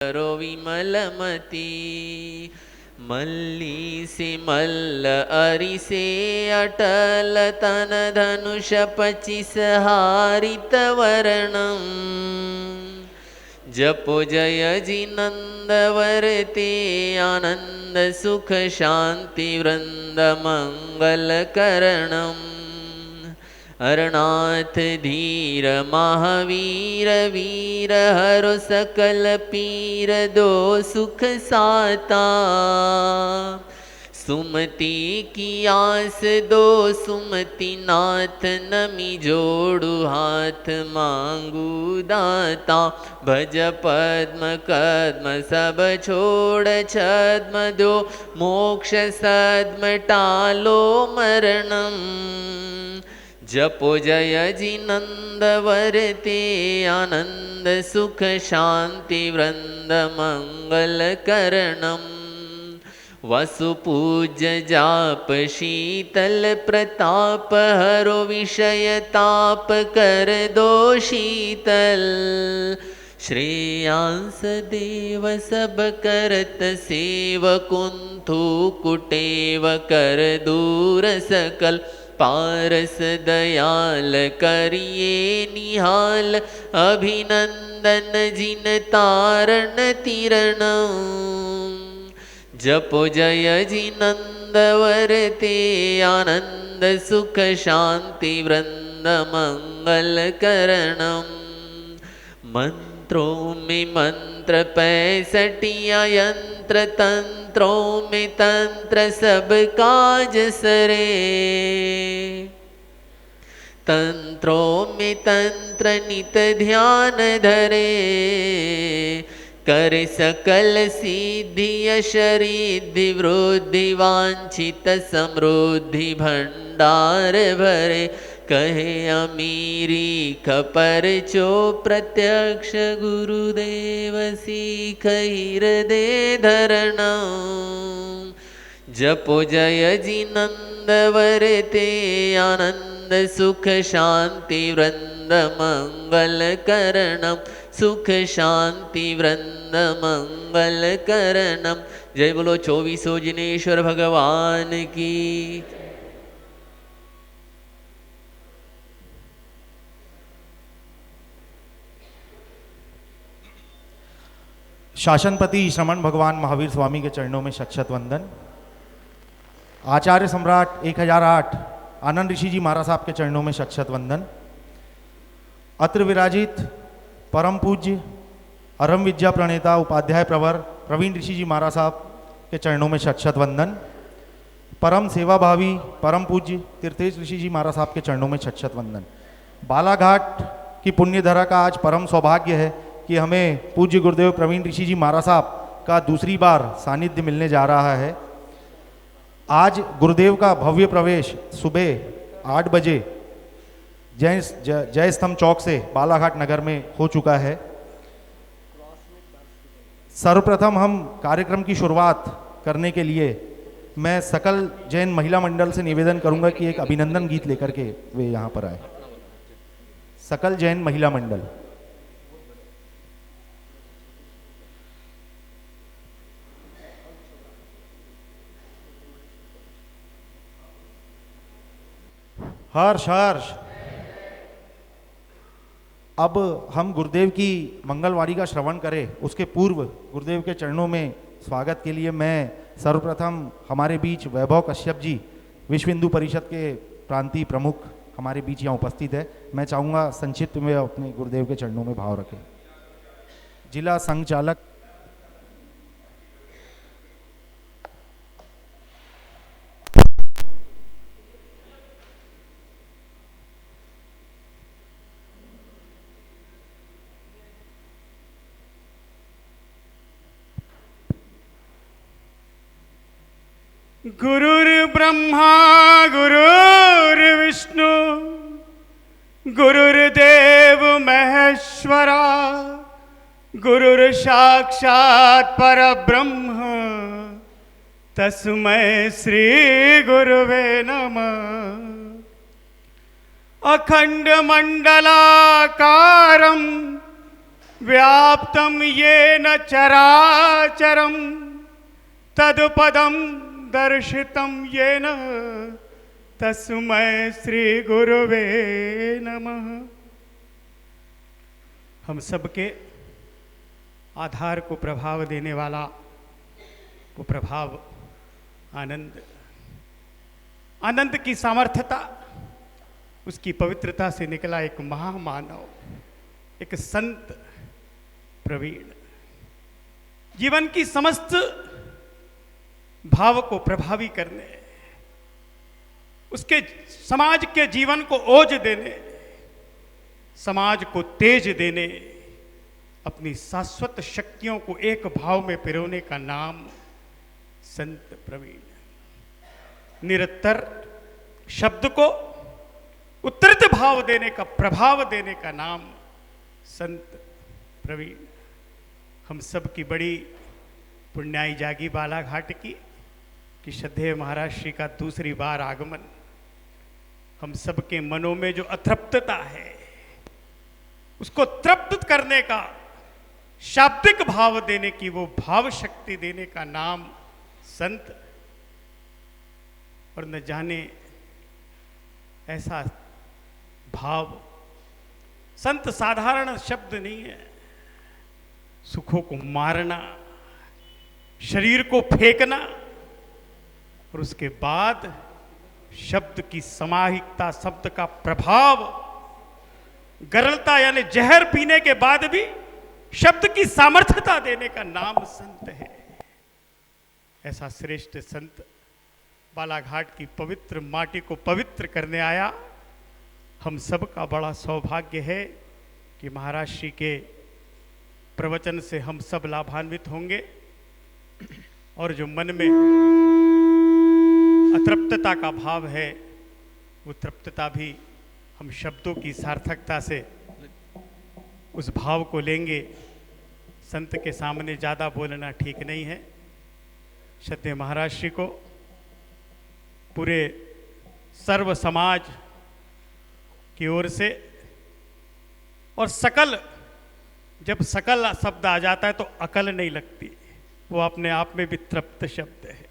करो विमलमती मल्ली से मल्ल अरि से अटल तन धनुष 25 हारित वर्णम जपो जय जिनंद वरते आनंद सुख शांति वृंद मंगल करणम अरनाथ धीर महावीर वीर हरो सकल पीर दो सुख साता सुमति की आस दो सुमति नाथ नमी जोड़ू हाथ मांगू दाता भज पद्म कद्म सब छोड़ छद्म दो मोक्ष सद्म टालो मरणम जपो जय जिनंद वरते आनंद सुख शांति वृंद मंगल करणम वसुपूज्य जाप शीतल प्रताप हरो विषय ताप कर दो शीतल श्रेयांस देव सब करत सेव कुंथु कुटेव कर दूर सकल पारस दयाल करिए निहाल अभिनंदन जिन तारण तिरण जपो जय जिनंद वरते आनंद सुख शांति वृंद मंगल करणम मंत्रों में मंत्र 65 यंत्र तंत्रों में तंत्र सब काज सरे तंत्रों में तंत्र नित ध्यान धरे कर सकल सिद्धि यश रिद्धि वृद्धि वांछित समृद्धि भंडार भरे कहे अमीरी खपर चो प्रत्यक्ष गुरुदेव सीख हृदय धरणा जपो जय जिनंद वरते आनंद सुख शांति वृंद मंगल करणम सुख शांति वृंद मंगल करणम। जय बोलो 24 जिनेश्वर भगवान की। शासनपति श्रमण भगवान महावीर स्वामी के चरणों में शत वंदन। आचार्य सम्राट 1008 आनंद ऋषि जी महाराज साहब के चरणों में शत वंदन। अत्र विराजित परम पूज्य अरम विद्या प्रणेता उपाध्याय प्रवर प्रवीण ऋषि जी महाराज साहब के चरणों में शत वंदन। परम सेवाभावी परम पूज्य तीर्थेश ऋषि जी महाराज साहब के चरणों में शत वंदन। बालाघाट की पुण्यधरा का आज परम सौभाग्य है कि हमें पूज्य गुरुदेव प्रवीण ऋषि जी महाराज साहब का दूसरी बार सानिध्य मिलने जा रहा है। आज गुरुदेव का भव्य प्रवेश सुबह 8 बजे जय स्तंभ चौक से बालाघाट नगर में हो चुका है। सर्वप्रथम हम कार्यक्रम की शुरुआत करने के लिए मैं सकल जैन महिला मंडल से निवेदन करूंगा कि एक अभिनंदन गीत लेकर के वे यहाँ पर आए। सकल जैन महिला मंडल। हर्ष हर्ष। अब हम गुरुदेव की मंगलवाणी का श्रवण करें उसके पूर्व गुरुदेव के चरणों में स्वागत के लिए मैं सर्वप्रथम हमारे बीच वैभव कश्यप जी विश्व हिंदू परिषद के प्रांतीय प्रमुख हमारे बीच यहाँ उपस्थित है। मैं चाहूँगा संक्षिप्त में अपने गुरुदेव के चरणों में भाव रखें। जिला संघ चालक गुरुर्ब्रह्मा गुरुर्विष्णु गुरुर्देव महेश्वरा गुरुर्साक्षात् परब्रह्म तस्मै श्री गुरुवे नमः। अखंड मंडलाकारं व्याप्तं येन चराचरं तत्पदं दर्शितं येन तस्मै श्री गुरुवे नमः। हम सबके आधार को प्रभाव देने वाला वो प्रभाव आनंद, आनंद की सामर्थ्यता, उसकी पवित्रता से निकला एक महामानव, एक संत प्रवीण, जीवन की समस्त भाव को प्रभावी करने, उसके समाज के जीवन को ओज देने, समाज को तेज देने, अपनी शाश्वत शक्तियों को एक भाव में पिरोने का नाम संत प्रवीण। निरंतर शब्द को उत्तरित भाव देने का, प्रभाव देने का नाम संत प्रवीण। हम सब की बड़ी पुण्याई जागी बालाघाट की कि श्रद्धेय महाराज श्री का दूसरी बार आगमन। हम सब के मनों में जो अतृप्तता है उसको तृप्त करने का, शाब्दिक भाव देने की, वो भाव शक्ति देने का नाम संत। और न जाने ऐसा भाव, संत साधारण शब्द नहीं है। सुखों को मारना, शरीर को फेंकना और उसके बाद शब्द की समाहिकता, शब्द का प्रभाव, गरलता यानी जहर पीने के बाद भी शब्द की सामर्थ्यता देने का नाम संत है। ऐसा श्रेष्ठ संत बालाघाट की पवित्र माटी को पवित्र करने आया। हम सब का बड़ा सौभाग्य है कि महाराज श्री के प्रवचन से हम सब लाभान्वित होंगे और जो मन में अतृप्तता का भाव है वो तृप्तता भी हम शब्दों की सार्थकता से उस भाव को लेंगे। संत के सामने ज़्यादा बोलना ठीक नहीं है। श्रद्धेय महाराज श्री को पूरे सर्व समाज की ओर से, और सकल, जब सकल शब्द आ जाता है तो अकल नहीं लगती, वो अपने आप में भी तृप्त शब्द है।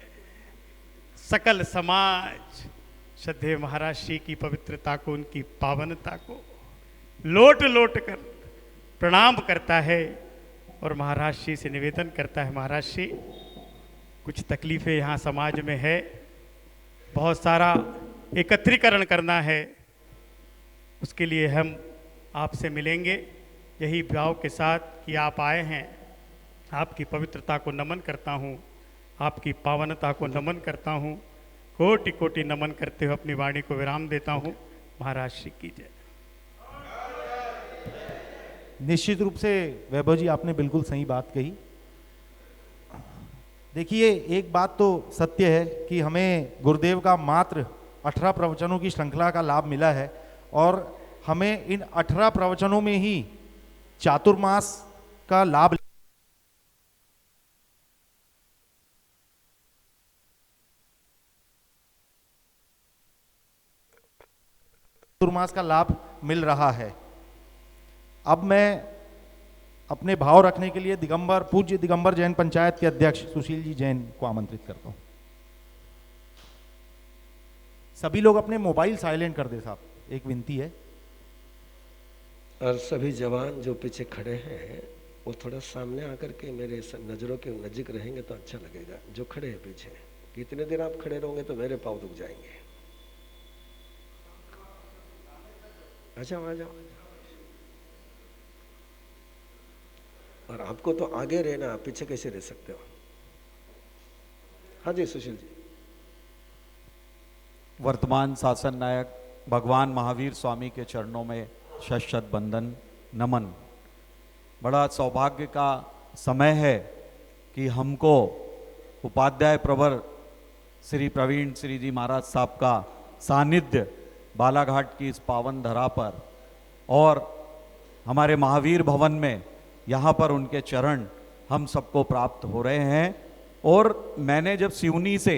सकल समाज श्रद्धेय महाराज श्री की पवित्रता को, उनकी पावनता को लोट लोट कर प्रणाम करता है और महाराज श्री से निवेदन करता है, महाराज श्री कुछ तकलीफें यहाँ समाज में है, बहुत सारा एकत्रीकरण करना है, उसके लिए हम आपसे मिलेंगे। यही भाव के साथ कि आप आए हैं, आपकी पवित्रता को नमन करता हूँ, आपकी पावनता को नमन करता हूँ, कोटि कोटि नमन करते हुए अपनी वाणी को विराम देता हूँ। महाराज श्री की जय। निश्चित रूप से वैभव जी आपने बिल्कुल सही बात कही। देखिए, एक बात तो सत्य है कि हमें गुरुदेव का मात्र 18 प्रवचनों की श्रृंखला का लाभ मिला है और हमें इन 18 प्रवचनों में ही चातुर्मास का लाभ, चातुर्मास का लाभ मिल रहा है। अब मैं अपने भाव रखने के लिए दिगंबर, पूज्य दिगंबर जैन पंचायत के अध्यक्ष सुशील जी जैन को आमंत्रित करता हूं। सभी लोग अपने मोबाइल साइलेंट कर दे साहब, एक विनती है। और सभी जवान जो पीछे खड़े हैं वो थोड़ा सामने आकर के मेरे नजरों के नजीक रहेंगे तो अच्छा लगेगा। जो खड़े हैं पीछे, कितने देर आप खड़े रहोगे तो मेरे पाँव दुख जाएंगे। अच्छा, आ जाओ। और आपको तो आगे रहना, आप पीछे कैसे रह सकते हो? हाँ जी सुशील जी। वर्तमान शासन नायक भगवान महावीर स्वामी के चरणों में शत शत वंदन नमन। बड़ा सौभाग्य का समय है कि हमको उपाध्याय प्रवर श्री प्रवीण श्री जी महाराज साहब का सानिध्य बालाघाट की इस पावन धरा पर और हमारे महावीर भवन में यहाँ पर उनके चरण हम सबको प्राप्त हो रहे हैं। और मैंने जब सिवनी से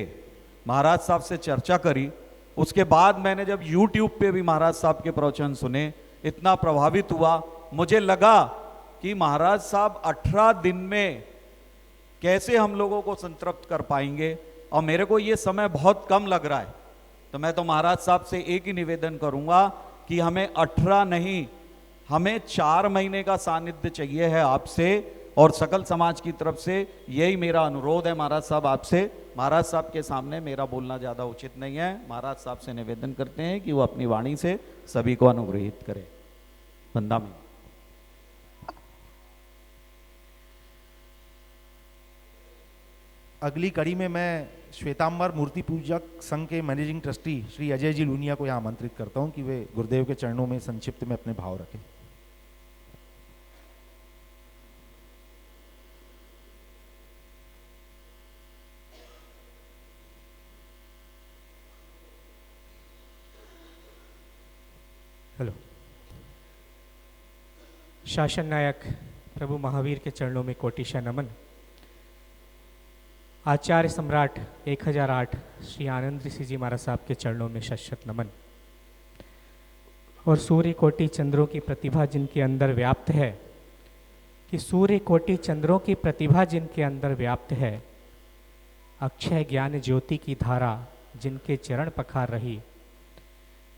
महाराज साहब से चर्चा करी, उसके बाद मैंने जब YouTube पे भी महाराज साहब के प्रवचन सुने, इतना प्रभावित हुआ, मुझे लगा कि महाराज साहब 18 दिन में कैसे हम लोगों को संतृप्त कर पाएंगे, और मेरे को ये समय बहुत कम लग रहा है। तो मैं तो महाराज साहब से एक ही निवेदन करूंगा कि हमें 18 नहीं, हमें 4 महीने का सानिध्य चाहिए है आपसे और सकल समाज की तरफ से। यही मेरा अनुरोध है महाराज साहब आपसे। महाराज साहब के सामने मेरा बोलना ज़्यादा उचित नहीं है। महाराज साहब से निवेदन करते हैं कि वो अपनी वाणी से सभी को अनुग्रहित करें। बंदा में अगली कड़ी में मैं श्वेतांबर मूर्ति पूजक संघ के मैनेजिंग ट्रस्टी श्री अजय जी लूनिया को यहाँ आमंत्रित करता हूँ कि वे गुरुदेव के चरणों में संक्षिप्त में अपने भाव रखें। हेलो। शासन नायक प्रभु महावीर के चरणों में कोटिशा नमन। आचार्य सम्राट 1008 श्री आनंद ऋषि जी महाराज साहब के चरणों में शत नमन। और सूर्य कोटि चंद्रों की प्रतिभा जिनके अंदर व्याप्त है, कि सूर्य कोटि चंद्रों की प्रतिभा जिनके अंदर व्याप्त है, अक्षय ज्ञान ज्योति की धारा जिनके चरण पखार रही,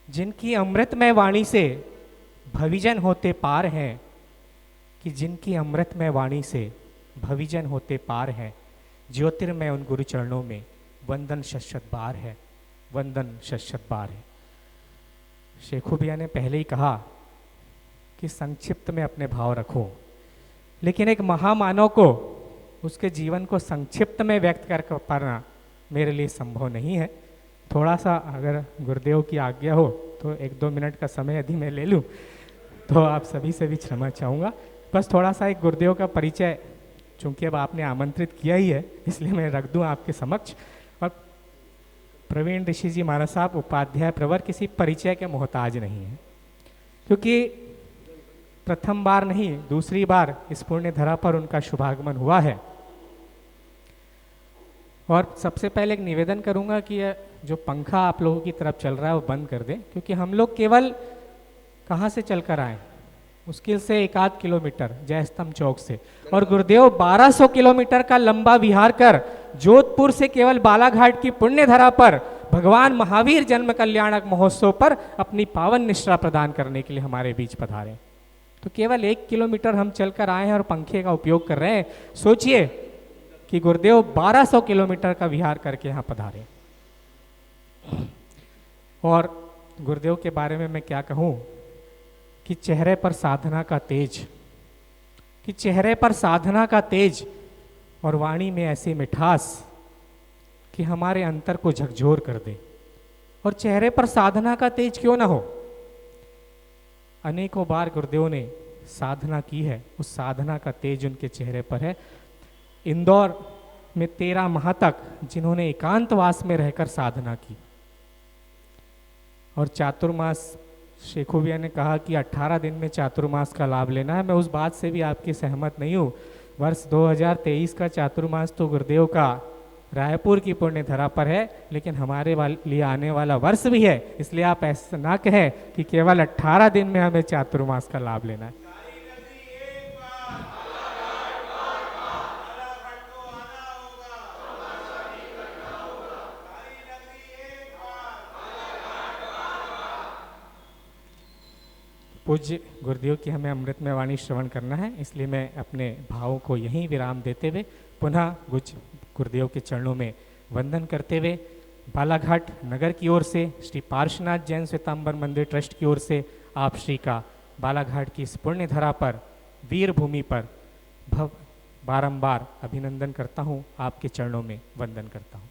जिनकी अमृतमय वाणी से भविजन होते पार हैं, कि जिनकी अमृतमय वाणी से भविजन होते पार हैं, ज्योतिर्मय उन गुरु चरणों में वंदन शत बार है, वंदन शत बार है। शेखू भैया ने पहले ही कहा कि संक्षिप्त में अपने भाव रखो, लेकिन एक महामानव को उसके जीवन को संक्षिप्त में व्यक्त कर पाना मेरे लिए संभव नहीं है। थोड़ा सा अगर गुरुदेव की आज्ञा हो तो 1-2 मिनट का समय यदि मैं ले लूँ तो आप सभी से भी क्षमा चाहूँगा। बस थोड़ा सा एक गुरुदेव का परिचय, चूँकि अब आपने आमंत्रित किया ही है इसलिए मैं रख दूँ आपके समक्ष। और प्रवीण ऋषि जी महाराज साहब उपाध्याय प्रवर किसी परिचय के मोहताज नहीं है, क्योंकि प्रथम बार नहीं दूसरी बार इस पुण्य धरा पर उनका शुभागमन हुआ है। और सबसे पहले एक निवेदन करूंगा कि यह जो पंखा आप लोगों की तरफ चल रहा है वो बंद कर दें, क्योंकि हम लोग केवल कहाँ से चलकर आए, मुश्किल से 1-8 किलोमीटर जयस्तंभ चौक से, और गुरुदेव 1200 किलोमीटर का लंबा विहार कर जोधपुर से केवल बालाघाट की पुण्य धरा पर भगवान महावीर जन्म कल्याणक महोत्सव पर अपनी पावन निष्ठा प्रदान करने के लिए हमारे बीच पधारे। तो केवल 1 किलोमीटर हम चलकर आए हैं और पंखे का उपयोग कर रहे हैं। सोचिए कि गुरुदेव 1200 किलोमीटर का विहार करके यहाँ पधारे। और गुरुदेव के बारे में मैं क्या कहूँ कि चेहरे पर साधना का तेज, कि चेहरे पर साधना का तेज और वाणी में ऐसी मिठास कि हमारे अंतर को झकझोर कर दे। और चेहरे पर साधना का तेज क्यों ना हो, अनेकों बार गुरुदेव ने साधना की है, उस साधना का तेज उनके चेहरे पर है। इंदौर में 13 माह तक जिन्होंने एकांतवास में रहकर साधना की, और चातुर्मास शेखू भैया ने कहा कि 18 दिन में चातुर्मास का लाभ लेना है। मैं उस बात से भी आपकी सहमत नहीं हूँ। वर्ष 2023 का चातुर्मास तो गुरुदेव का रायपुर की पुण्य धरा पर है, लेकिन हमारे लिए आने वाला वर्ष भी है, इसलिए आप ऐसा ना कहें कि केवल 18 दिन में हमें चातुर्मास का लाभ लेना है। पूज्य गुरुदेव की हमें अमृतमय वाणी श्रवण करना है, इसलिए मैं अपने भावों को यहीं विराम देते हुए पुनः कुछ गुरुदेव के चरणों में वंदन करते हुए बालाघाट नगर की ओर से श्री पार्श्वनाथ जैन श्वेतांबर मंदिर ट्रस्ट की ओर से आप श्री का बालाघाट की इस पुण्य धरा पर वीर भूमि पर बारंबार अभिनंदन करता हूँ, आपके चरणों में वंदन करता हूँ।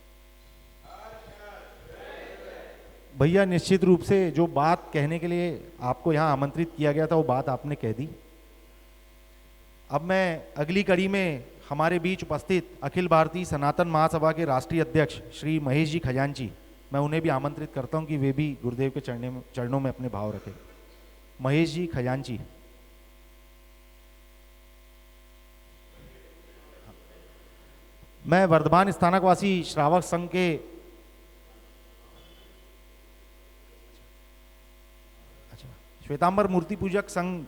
भैया निश्चित रूप से जो बात कहने के लिए आपको यहाँ आमंत्रित किया गया था वो बात आपने कह दी। अब मैं अगली कड़ी में हमारे बीच उपस्थित अखिल भारतीय सनातन महासभा के राष्ट्रीय अध्यक्ष श्री महेश जी खजांची, मैं उन्हें भी आमंत्रित करता हूँ कि वे भी गुरुदेव के चरणों में अपने भाव रखें। महेश जी खजांची। मैं वर्धमान स्थानकवासी श्रावक संघ के श्वेतांबर मूर्ति पूजक संघ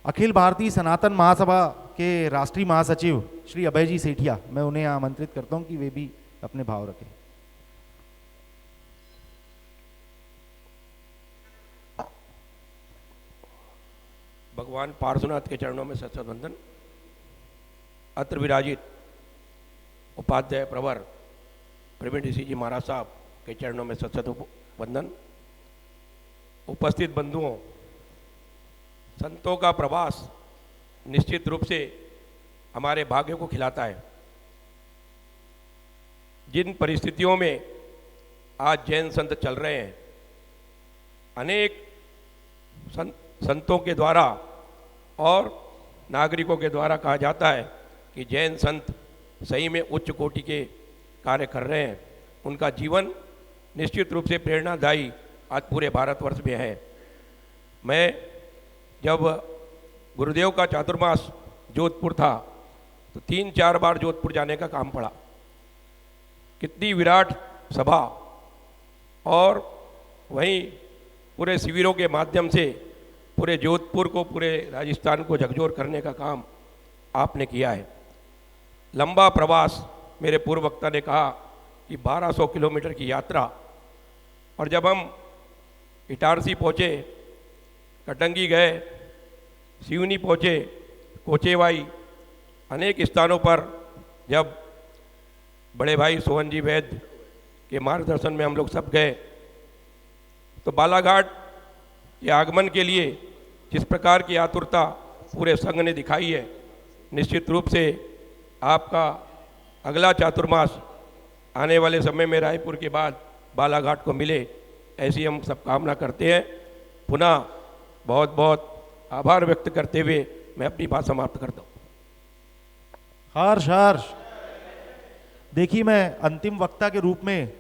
अखिल भारतीय सनातन महासभा के राष्ट्रीय महासचिव श्री अभय जी सेठिया, मैं उन्हें आमंत्रित करता हूं कि वे भी अपने भाव रखें। भगवान पार्श्वनाथ के चरणों में सत वंदन। अत्र विराजित उपाध्याय प्रवर प्रवीण ऋषि जी महाराज साहब के चरणों में सत वंदन। उपस्थित बंधुओं, संतों का प्रवास निश्चित रूप से हमारे भाग्य को खिलाता है। जिन परिस्थितियों में आज जैन संत चल रहे हैं, अनेक संतों के द्वारा और नागरिकों के द्वारा कहा जाता है कि जैन संत सही में उच्च कोटि के कार्य कर रहे हैं। उनका जीवन निश्चित रूप से प्रेरणादायी आज पूरे भारतवर्ष में है। मैं जब गुरुदेव का चातुर्मास जोधपुर था तो 3-4 बार जोधपुर जाने का काम पड़ा। कितनी विराट सभा, और वहीं पूरे शिविरों के माध्यम से पूरे जोधपुर को, पूरे राजस्थान को झकझोर करने का काम आपने किया है। लंबा प्रवास, मेरे पूर्व वक्ता ने कहा कि 1200 किलोमीटर की यात्रा, और जब हम इटारसी पहुँचे, कटंगी गए, सिवनी पहुँचे, कोचेवाई, अनेक स्थानों पर जब बड़े भाई सोहन जी वैद्य के मार्गदर्शन में हम लोग सब गए, तो बालाघाट के आगमन के लिए जिस प्रकार की आतुरता पूरे संघ ने दिखाई है, निश्चित रूप से आपका अगला चातुर्मास आने वाले समय में रायपुर के बाद बालाघाट को मिले, ऐसी हम सब कामना करते हैं। पुनः बहुत बहुत आभार व्यक्त करते हुए मैं अपनी बात समाप्त करता हूँ। हर्ष हर्ष। देखिए, मैं अंतिम वक्ता के रूप में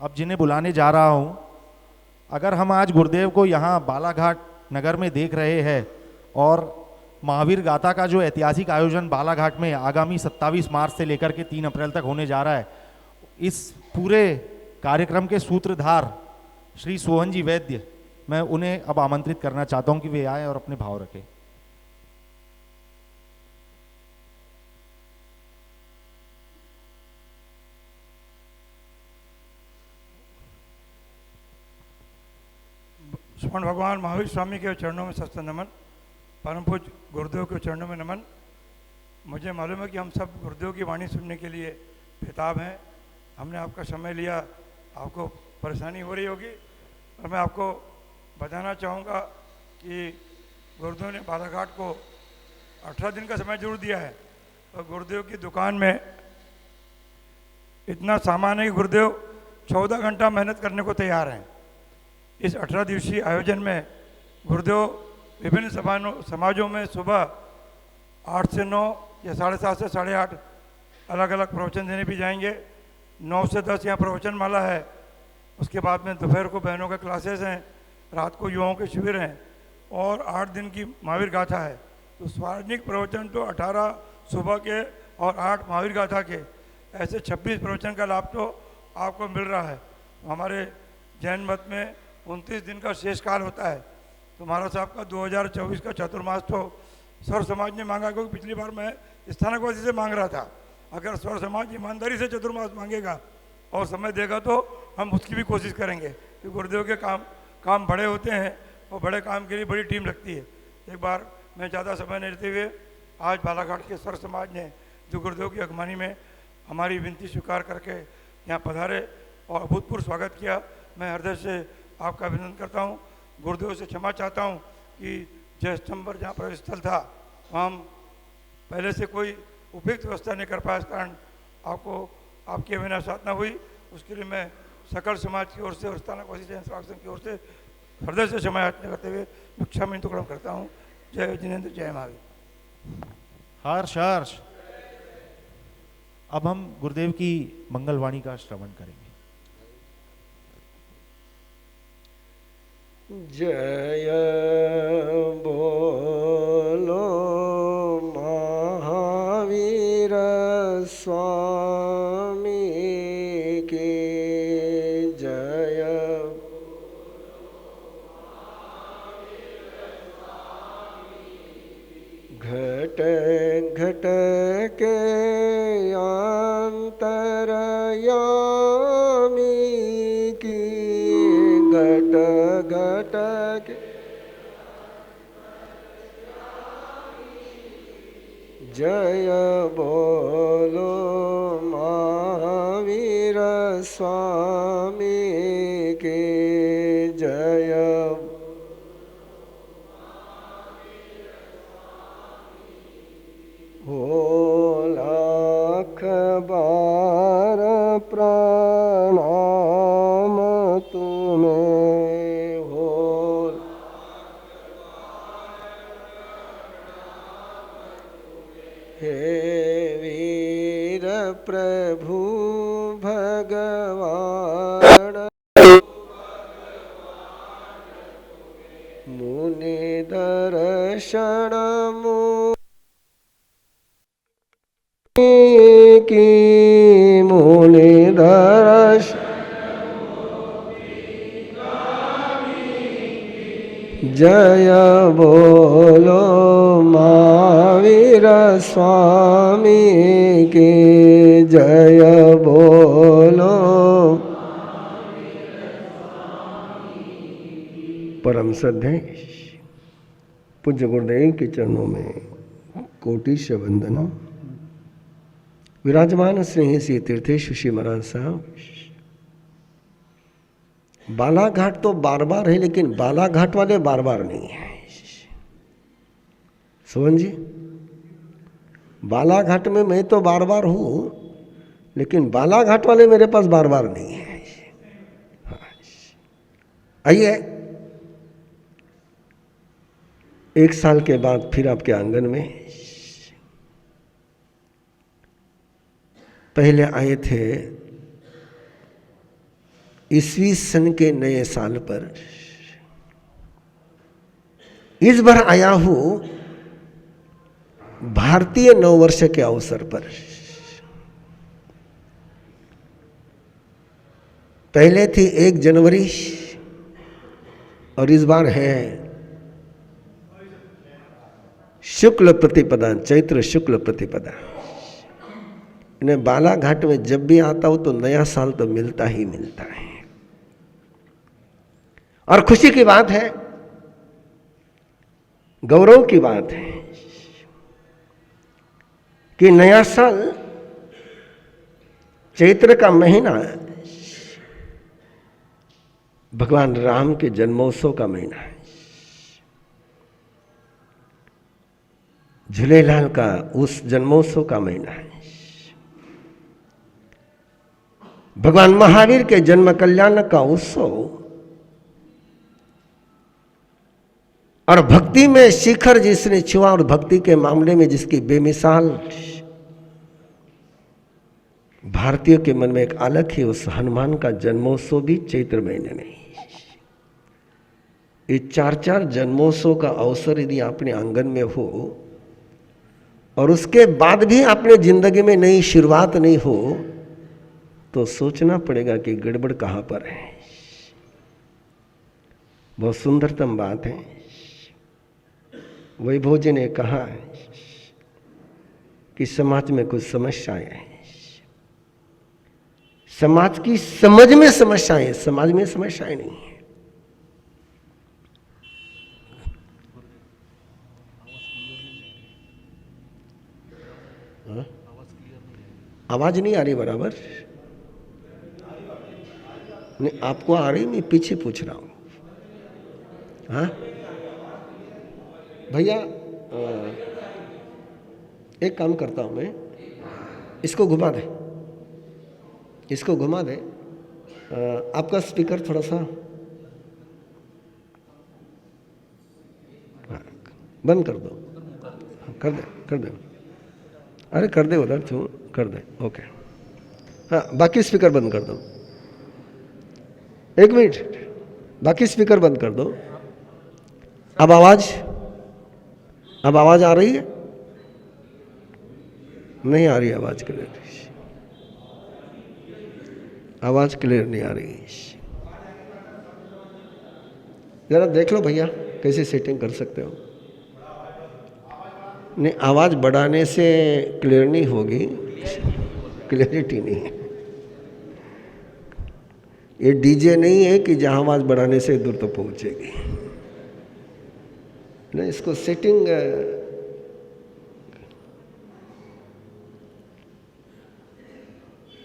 अब जिन्हें बुलाने जा रहा हूं, अगर हम आज गुरुदेव को यहाँ बालाघाट नगर में देख रहे हैं और महावीर गाथा का जो ऐतिहासिक आयोजन बालाघाट में आगामी 27 मार्च से लेकर के 3 अप्रैल तक होने जा रहा है, इस पूरे कार्यक्रम के सूत्रधार श्री सोहन जी वैद्य, मैं उन्हें अब आमंत्रित करना चाहता हूं कि वे आए और अपने भाव रखें। स्वर्ण भगवान महावीर स्वामी के चरणों में सस्त नमन। परम पूज्य गुरुदेव के चरणों में नमन। मुझे मालूम है कि हम सब गुरुदेव की वाणी सुनने के लिए बेताब हैं। हमने आपका समय लिया, आपको परेशानी हो रही होगी, और मैं आपको बताना चाहूँगा कि गुरुदेव ने बालाघाट को 18 दिन का समय जरूर दिया है, और गुरुदेव की दुकान में इतना सामान है कि गुरुदेव 14 घंटा मेहनत करने को तैयार हैं। इस 18 दिवसीय आयोजन में गुरुदेव विभिन्न समाजों में सुबह 8 से 9 या 7:30 से 8:30 अलग अलग प्रवचन देने भी जाएंगे। 9 से 10 यहाँ प्रवचन माला है। उसके बाद में दोपहर को बहनों के क्लासेस हैं, रात को युवाओं के शिविर हैं, और 8 दिन की महावीर गाथा है। तो सार्वजनिक प्रवचन तो 18 सुबह के और 8 महावीर गाथा के, ऐसे 26 प्रवचन का लाभ तो आपको मिल रहा है। हमारे जैन मत में 29 दिन का शेष काल होता है। तो महाराज साहब का 2024 का चतुर्मास तो स्वर समाज ने मांगा, क्योंकि पिछली बार मैं स्थानकवासी से मांग रहा था। अगर स्वर समाज ईमानदारी से चतुर्मास मांगेगा और समय देगा तो हम उसकी भी कोशिश करेंगे, कि गुरुदेव के काम बड़े होते हैं और बड़े काम के लिए बड़ी टीम लगती है। एक बार मैं ज़्यादा समय नहीं लेते हुए, आज बालाघाट के स्वर समाज ने जो गुरुदेव की अगवानी में हमारी विनती स्वीकार करके यहाँ पधारे और अभूतपूर्व स्वागत किया, मैं हृदय से आपका अभिनंदन करता हूँ। गुरुदेव से क्षमा चाहता हूँ कि जय स्तंभ जहाँ प्रवेश स्थल था वहाँ हम पहले से कोई उपयुक्त व्यवस्था नहीं कर पाया, इस कारण आपको आपकी अभिनय साधना हुई। उसके लिए मैं सकल समाज की ओर से और स्थानकवासी जैन सेवक संघ की ओर से हृदय से क्षमा याचना करते हुए मैं क्षमा टुकड़ा करता हूँ। जय जिनेन्द्र, जय महावीर। हर्ष हर्ष। अब हम गुरुदेव की मंगलवाणी का श्रवण करेंगे। जय बोलो महावीर स्वामी के, जय घटके अंतरयामी की घट घट के जय बोलो महावीर स्वामी के जय। हो लाख बार प्रणाम तुम्हें हो। हे वीर प्रभु भगवान मुनि दर्शन की मुनि दर्शन जय बोलो महावीर स्वामी के जय बोलो। परम श्रद्धेय पूज्य गुरुदेव के चरणों में कोटिश वंदना। विराजमान स्नेही श्री तीर्थेश श्री महाराज साहब, बालाघाट तो बार बार है लेकिन बालाघाट वाले बार बार नहीं है। सुमन जी, बालाघाट में मैं तो बार बार हूं लेकिन बालाघाट वाले मेरे पास बार बार नहीं है। आइए, एक साल के बाद फिर आपके आंगन में। पहले आए थे ईस्वी सन के नए साल पर, इस बार आया हूं भारतीय नववर्ष के अवसर पर। पहले थी 1 जनवरी और इस बार है शुक्ल प्रतिपदा, चैत्र शुक्ल प्रतिपदा। इन्हें बालाघाट में जब भी आता हूं तो नया साल तो मिलता ही मिलता है। और खुशी की बात है, गौरव की बात है कि नया साल चैत्र का महीना भगवान राम के जन्मोत्सव का महीना है। झूलेलाल का उस जन्मोत्सव का महीना है। भगवान महावीर के जन्म कल्याण का उत्सव और भक्ति में शिखर जिसने छुआ और भक्ति के मामले में जिसकी बेमिसाल भारतीयों के मन में एक अलग ही उस हनुमान का जन्मोत्सव भी चैत्र महीने में। ये 4 जन्मोत्सव का अवसर यदि अपने आंगन में हो और उसके बाद भी अपने जिंदगी में नई शुरुआत नहीं हो तो सोचना पड़ेगा कि गड़बड़ कहां पर है। बहुत सुंदरतम बात है। वैभव जी ने कहा कि समाज में कुछ समस्याएं हैं, समाज की समझ में समस्याएं, समाज में समस्याएं नहीं है। आवाज नहीं आ रही बराबर? नहीं, आपको आ रही, मैं पीछे पूछ रहा हूं। हाँ भैया, एक काम करता हूं मैं, इसको घुमा दे, इसको घुमा दे। आपका स्पीकर थोड़ा सा बंद कर दो, कर दे, कर दे। अरे कर दे उधर, तू कर दे। ओके, हाँ बाकी स्पीकर बंद कर दो। 1 मिनट, बाकी स्पीकर बंद कर दो। अब आवाज आ रही है? नहीं आ रही आवाज क्लियर, आवाज क्लियर नहीं आ रही। जरा देख लो भैया कैसे सेटिंग कर सकते हो। नहीं, आवाज़ बढ़ाने से क्लियर नहीं होगी, क्लियरिटी नहीं है। ये डीजे नहीं है कि जहाँ आवाज़ बढ़ाने से दूर तो पहुँचेगी ना, इसको सेटिंग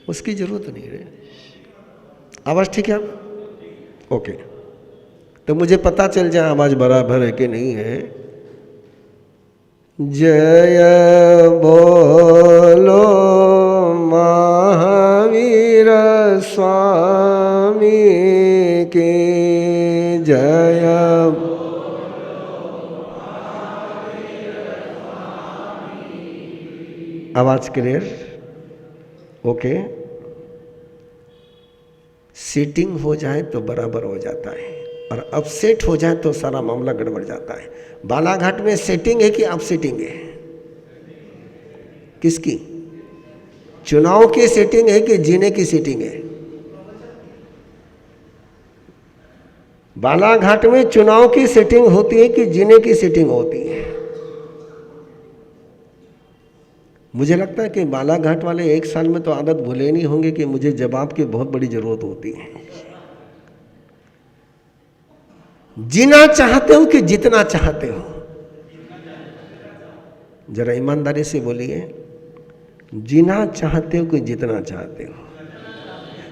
उसकी जरूरत नहीं है। आवाज़ ठीक है अब? ओके, तो मुझे पता चल जाए आवाज़ बराबर है कि नहीं है। जय बोलो महावीर स्वामी की जय। आवाज क्लियर? ओके। सीटिंग हो जाए तो बराबर हो जाता है, और अपसेट हो जाए तो सारा मामला गड़बड़ जाता है। बालाघाट में सेटिंग है कि अपसेटिंग है? किसकी? चुनाव की सेटिंग है कि जीने की सेटिंग है? बालाघाट में चुनाव की सेटिंग होती है कि जीने की सेटिंग होती है? मुझे लगता है कि बालाघाट वाले एक साल में तो आदत भूले नहीं होंगे कि मुझे जवाब की बहुत बड़ी जरूरत होती है। जीना चाहते हो कि जितना चाहते हो? जरा ईमानदारी से बोलिए, जीना चाहते हो कि जितना चाहते हो?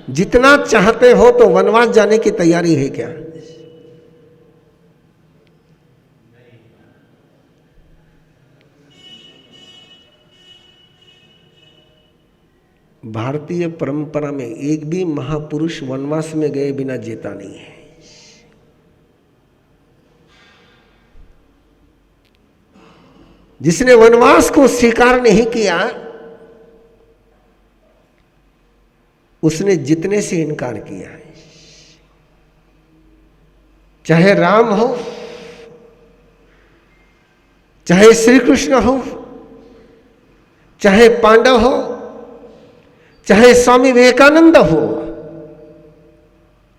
जितना चाहते हो तो वनवास जाने की तैयारी है क्या? भारतीय परंपरा में एक भी महापुरुष वनवास में गए बिना जीता नहीं है। जिसने वनवास को स्वीकार नहीं किया उसने जीतने से इनकार किया। चाहे राम हो, चाहे श्री कृष्ण हो, चाहे पांडव हो, चाहे स्वामी विवेकानंद हो,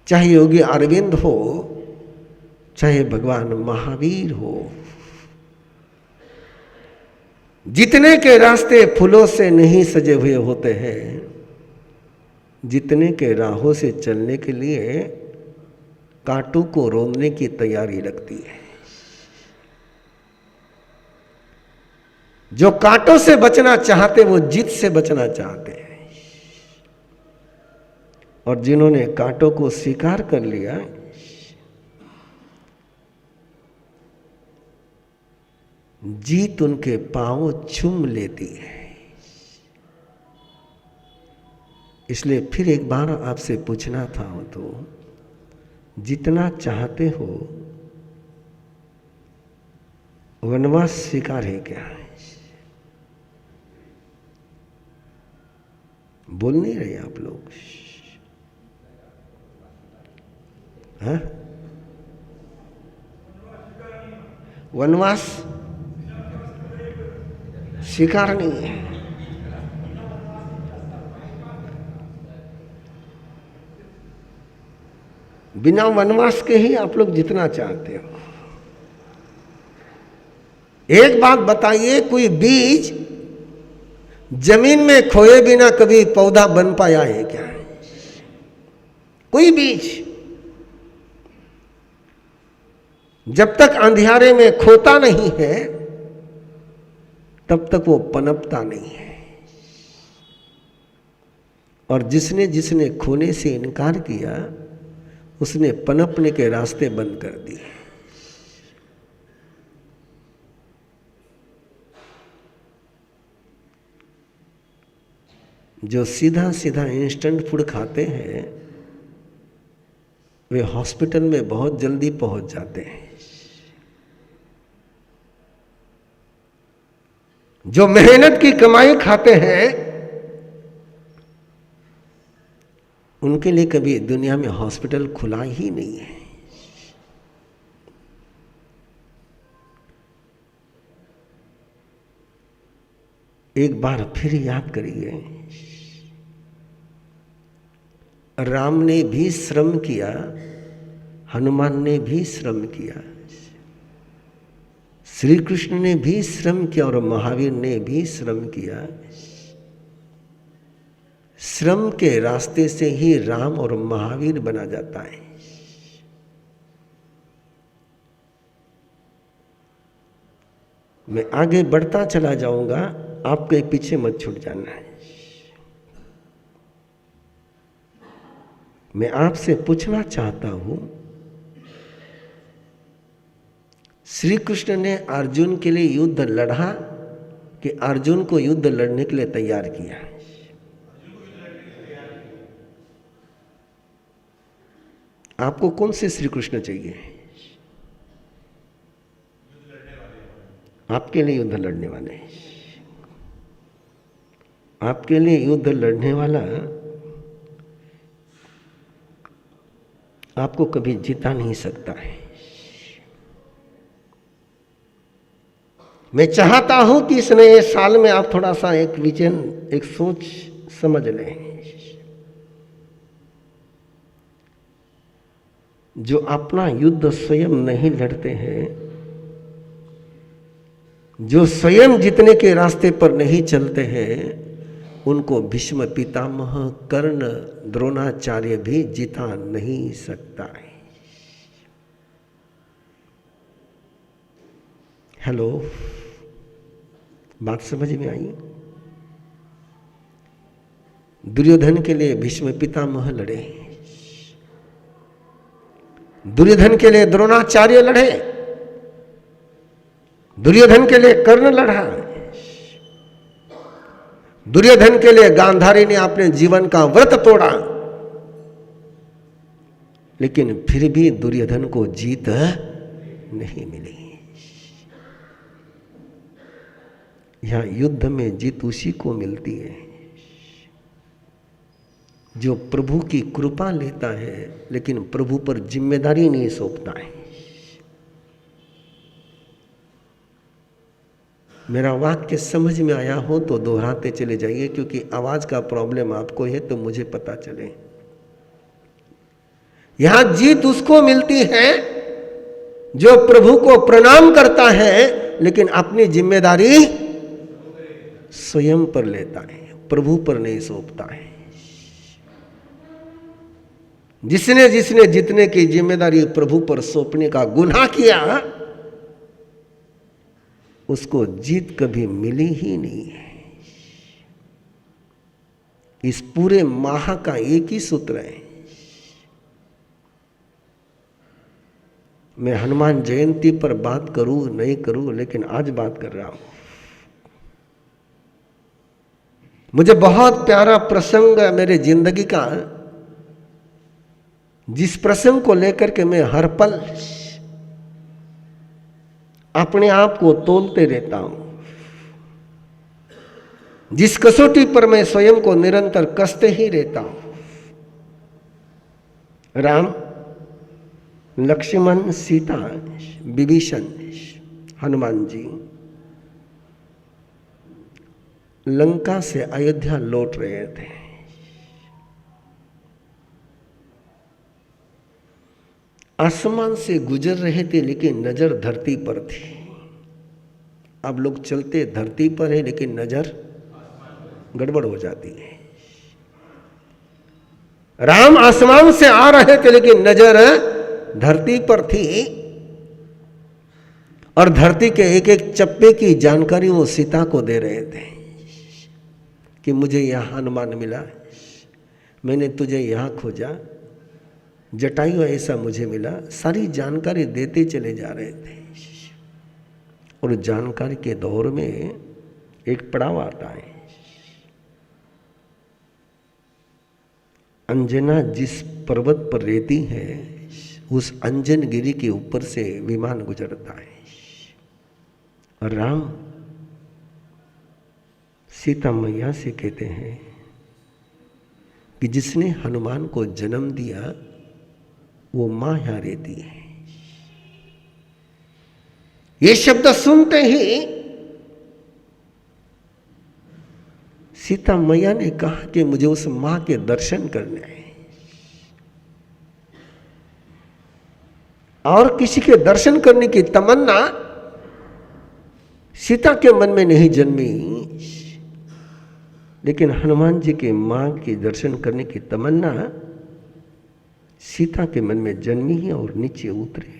चाहे योगी अरविंद हो, चाहे भगवान महावीर हो, जितने के रास्ते फूलों से नहीं सजे हुए होते हैं, जितने के राहों से चलने के लिए कांटों को रोंदने की तैयारी लगती है। जो कांटों से बचना चाहते वो जीत से बचना चाहते हैं, और जिन्होंने कांटों को स्वीकार कर लिया जीत उनके पांव चूम लेती है। इसलिए फिर एक बार आपसे पूछना था, तो जितना चाहते हो वनवास स्वीकार है क्या? बोल नहीं रहे आप लोग? हाँ? वनवास स्वीकार नहीं है। बिना वनवास के ही आप लोग जितना चाहते हो। एक बात बताइए, कोई बीज जमीन में खोए बिना कभी पौधा बन पाया है क्या? कोई बीज जब तक अंधियारे में खोता नहीं है तब तक वो पनपता नहीं है। और जिसने जिसने खोने से इनकार किया उसने पनपने के रास्ते बंद कर दिए। जो सीधा सीधा इंस्टेंट फूड खाते हैं वे हॉस्पिटल में बहुत जल्दी पहुंच जाते हैं। जो मेहनत की कमाई खाते हैं उनके लिए कभी दुनिया में हॉस्पिटल खुला ही नहीं है। एक बार फिर याद करिए, राम ने भी श्रम किया, हनुमान ने भी श्रम किया, श्री कृष्ण ने भी श्रम किया और महावीर ने भी श्रम किया। श्रम के रास्ते से ही राम और महावीर बना जाता है। मैं आगे बढ़ता चला जाऊंगा, आपके पीछे मत छूट जाना है। मैं आपसे पूछना चाहता हूं, श्री कृष्ण ने अर्जुन के लिए युद्ध लड़ा कि अर्जुन को युद्ध लड़ने के लिए तैयार किया? आपको कौन से श्री कृष्ण चाहिए? आपके लिए युद्ध लड़ने वाले। आपके लिए युद्ध लड़ने वाला आपको कभी जिता नहीं सकता है। मैं चाहता हूं कि इस नए साल में आप थोड़ा सा एक विजन, एक सोच समझ लें। जो अपना युद्ध स्वयं नहीं लड़ते हैं, जो स्वयं जीतने के रास्ते पर नहीं चलते हैं, उनको भीष्म पितामह, कर्ण, द्रोणाचार्य भी जिता नहीं सकता है। हेलो, बात समझ में आई? दुर्योधन के लिए भीष्म पितामह लड़े, दुर्योधन के लिए द्रोणाचार्य लड़े, दुर्योधन के लिए कर्ण लड़ा, दुर्योधन के लिए गांधारी ने अपने जीवन का व्रत तोड़ा, लेकिन फिर भी दुर्योधन को जीत नहीं मिली। यहां युद्ध में जीत उसी को मिलती है जो प्रभु की कृपा लेता है, लेकिन प्रभु पर जिम्मेदारी नहीं सौंपता है। मेरा वाक्य समझ में आया हो तो दोहराते चले जाइए, क्योंकि आवाज का प्रॉब्लम आपको है तो मुझे पता चले। यहां जीत उसको मिलती है जो प्रभु को प्रणाम करता है, लेकिन अपनी जिम्मेदारी स्वयं पर लेता है, प्रभु पर नहीं सौंपता है। जिसने जिसने जीतने की जिम्मेदारी प्रभु पर सौंपने का गुनाह किया, उसको जीत कभी मिली ही नहीं है। इस पूरे माह का एक ही सूत्र है। मैं हनुमान जयंती पर बात करूं नहीं करूं, लेकिन आज बात कर रहा हूं। मुझे बहुत प्यारा प्रसंग है मेरे जिंदगी का, जिस प्रसंग को लेकर के मैं हर पल अपने आप को तोलते रहता हूं, जिस कसौटी पर मैं स्वयं को निरंतर कसते ही रहता हूं। राम, लक्ष्मण, सीता, विभीषण, हनुमान जी लंका से अयोध्या लौट रहे थे। आसमान से गुजर रहे थे, लेकिन नजर धरती पर थी। अब लोग चलते धरती पर है, लेकिन नजर गड़बड़ हो जाती है। राम आसमान से आ रहे थे, लेकिन नजर धरती पर थी, और धरती के एक एक चप्पे की जानकारी वो सीता को दे रहे थे कि मुझे यहां हनुमान मिला, मैंने तुझे यहां खोजा, जटायु ऐसा मुझे मिला। सारी जानकारी देते चले जा रहे थे। और जानकारी के दौर में एक पड़ाव आता है। अंजना जिस पर्वत पर रहती है, उस अंजन गिरी के ऊपर से विमान गुजरता है। और राम सीता मैया से कहते हैं कि जिसने हनुमान को जन्म दिया वो मां यहां रहती है। ये शब्द सुनते ही सीता मैया ने कहा कि मुझे उस मां के दर्शन करने हैं, और किसी के दर्शन करने की तमन्ना सीता के मन में नहीं जन्मी, लेकिन हनुमान जी के मां के दर्शन करने की तमन्ना सीता के मन में जन्मी है और नीचे उतरे।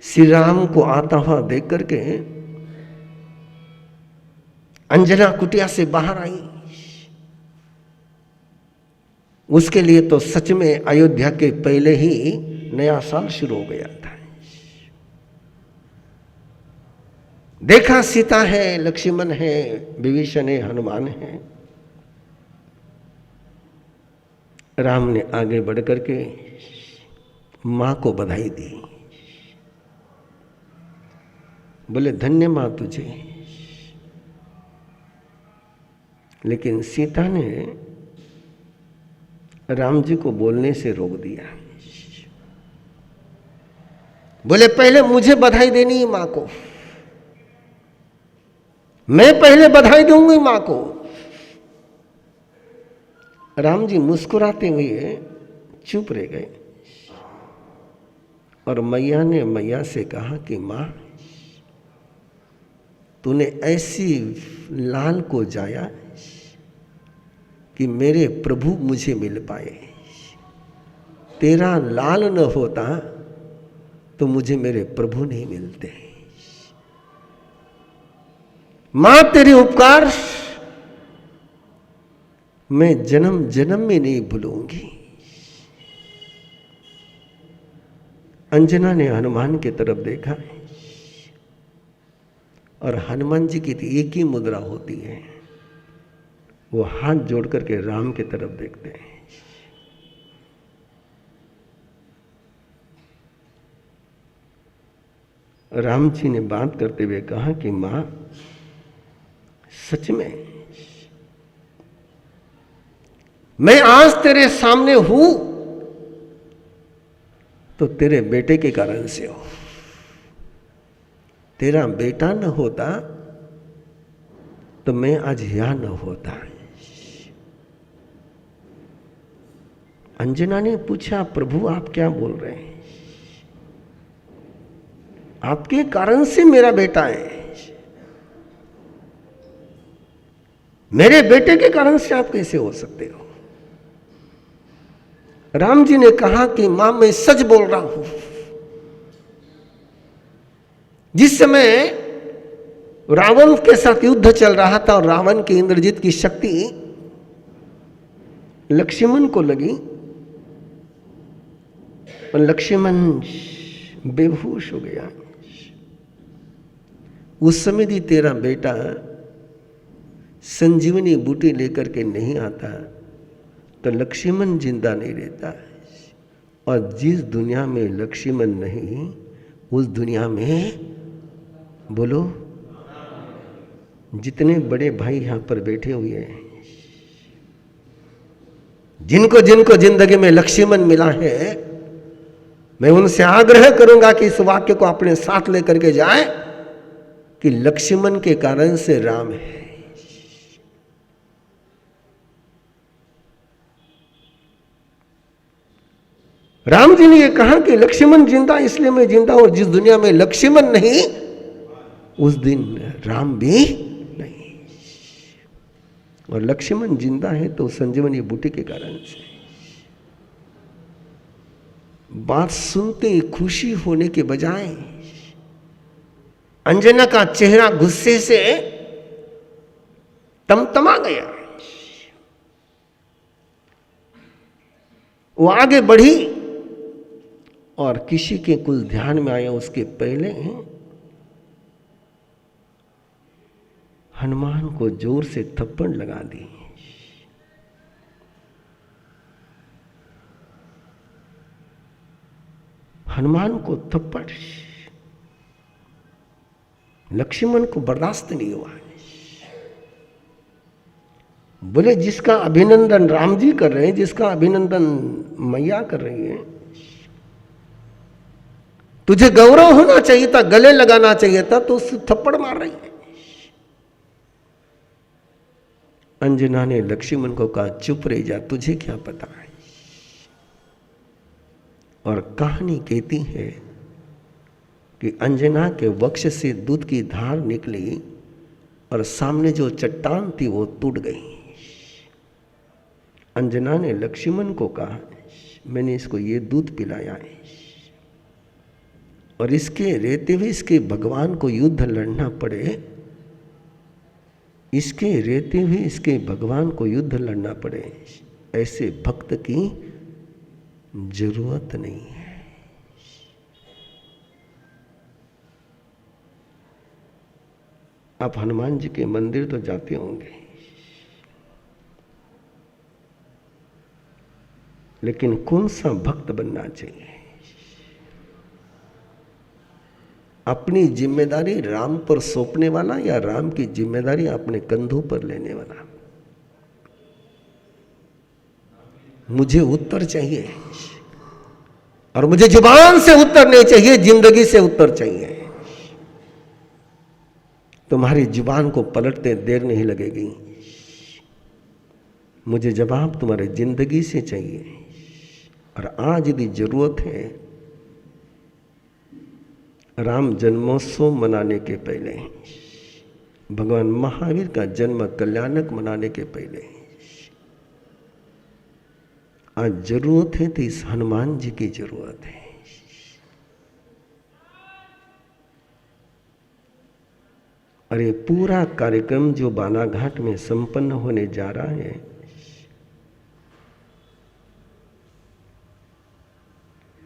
श्री राम को आता हुआ देख करके अंजना कुटिया से बाहर आई। उसके लिए तो सच में अयोध्या के पहले ही नया साल शुरू हो गया था। देखा सीता है, लक्ष्मण है, विभीषण है, हनुमान है। राम ने आगे बढ़ करके मां को बधाई दी, बोले धन्य मां तुझे। लेकिन सीता ने राम जी को बोलने से रोक दिया। बोले पहले मुझे बधाई देनी है मां को, मैं पहले बधाई दूंगी मां को। राम जी मुस्कुराते हुए चुप रह गए और मैया ने मैया से कहा कि मां, तूने ऐसी लाल को जाया कि मेरे प्रभु मुझे मिल पाए। तेरा लाल न होता तो मुझे मेरे प्रभु नहीं मिलते। मां तेरे उपकार मैं जन्म जन्म में नहीं भूलूंगी। अंजना ने हनुमान की तरफ देखा और हनुमान जी की एक ही मुद्रा होती है, वो हाथ जोड़ करके राम की तरफ देखते हैं। राम जी ने बात करते हुए कहा कि मां, सच में मैं आज तेरे सामने हूं तो तेरे बेटे के कारण से हो। तेरा बेटा न होता तो मैं आज यहां न होता। अंजना ने पूछा, प्रभु आप क्या बोल रहे हैं? आपके कारण से मेरा बेटा है, मेरे बेटे के कारण से आप कैसे हो सकते हो? राम जी ने कहा कि मां मैं सच बोल रहा हूं। जिस समय रावण के साथ युद्ध चल रहा था और रावण की इंद्रजीत की शक्ति लक्ष्मण को लगी और लक्ष्मण बेहोश हो गया। उस समय भी तेरा बेटा संजीवनी बूटी लेकर के नहीं आता तो लक्ष्मण जिंदा नहीं रहता। और जिस दुनिया में लक्ष्मण नहीं, उस दुनिया में बोलो, जितने बड़े भाई यहां पर बैठे हुए हैं, जिनको जिनको जिंदगी में लक्ष्मण मिला है, मैं उनसे आग्रह करूंगा कि इस वाक्य को अपने साथ लेकर के जाए कि लक्ष्मण के कारण से राम है। राम जी ने यह कहा कि लक्ष्मण जिंदा इसलिए मैं जिंदा, और जिस दुनिया में लक्ष्मण नहीं उस दिन राम भी नहीं। और लक्ष्मण जिंदा है तो संजीवनी बूटी के कारण से। बात सुनते खुशी होने के बजाय अंजना का चेहरा गुस्से से तमतमा गया। वो आगे बढ़ी और किसी के कुछ ध्यान में आया उसके पहले हनुमान को जोर से थप्पड़ लगा दी। हनुमान को थप्पड़ लक्ष्मण को बर्दाश्त नहीं हुआ। बोले जिसका अभिनंदन राम जी कर रहे हैं, जिसका अभिनंदन मैया कर रही है, तुझे गौरव होना चाहिए था, गले लगाना चाहिए था, तो उस थप्पड़ मार रही है। अंजना ने लक्ष्मण को कहा चुप रह जा, तुझे क्या पता है। और कहानी कहती है कि अंजना के वक्ष से दूध की धार निकली और सामने जो चट्टान थी वो टूट गई। अंजना ने लक्ष्मण को कहा, मैंने इसको ये दूध पिलाया है और इसके रहते हुए इसके भगवान को युद्ध लड़ना पड़े, इसके रहते हुए इसके भगवान को युद्ध लड़ना पड़े, ऐसे भक्त की जरूरत नहीं है। आप हनुमान जी के मंदिर तो जाते होंगे, लेकिन कौन सा भक्त बनना चाहिए? अपनी जिम्मेदारी राम पर सौंपने वाला या राम की जिम्मेदारी अपने कंधों पर लेने वाला? मुझे उत्तर चाहिए, और मुझे जुबान से उत्तर नहीं चाहिए, जिंदगी से उत्तर चाहिए। तुम्हारी जुबान को पलटते देर नहीं लगेगी, मुझे जवाब तुम्हारे जिंदगी से चाहिए। और आज यदि जरूरत है, राम जन्मोत्सव मनाने के पहले, भगवान महावीर का जन्म कल्याणक मनाने के पहले, आज जरूरत है तो इस हनुमान जी की जरूरत है। और ये पूरा कार्यक्रम जो बालाघाट में संपन्न होने जा रहा है,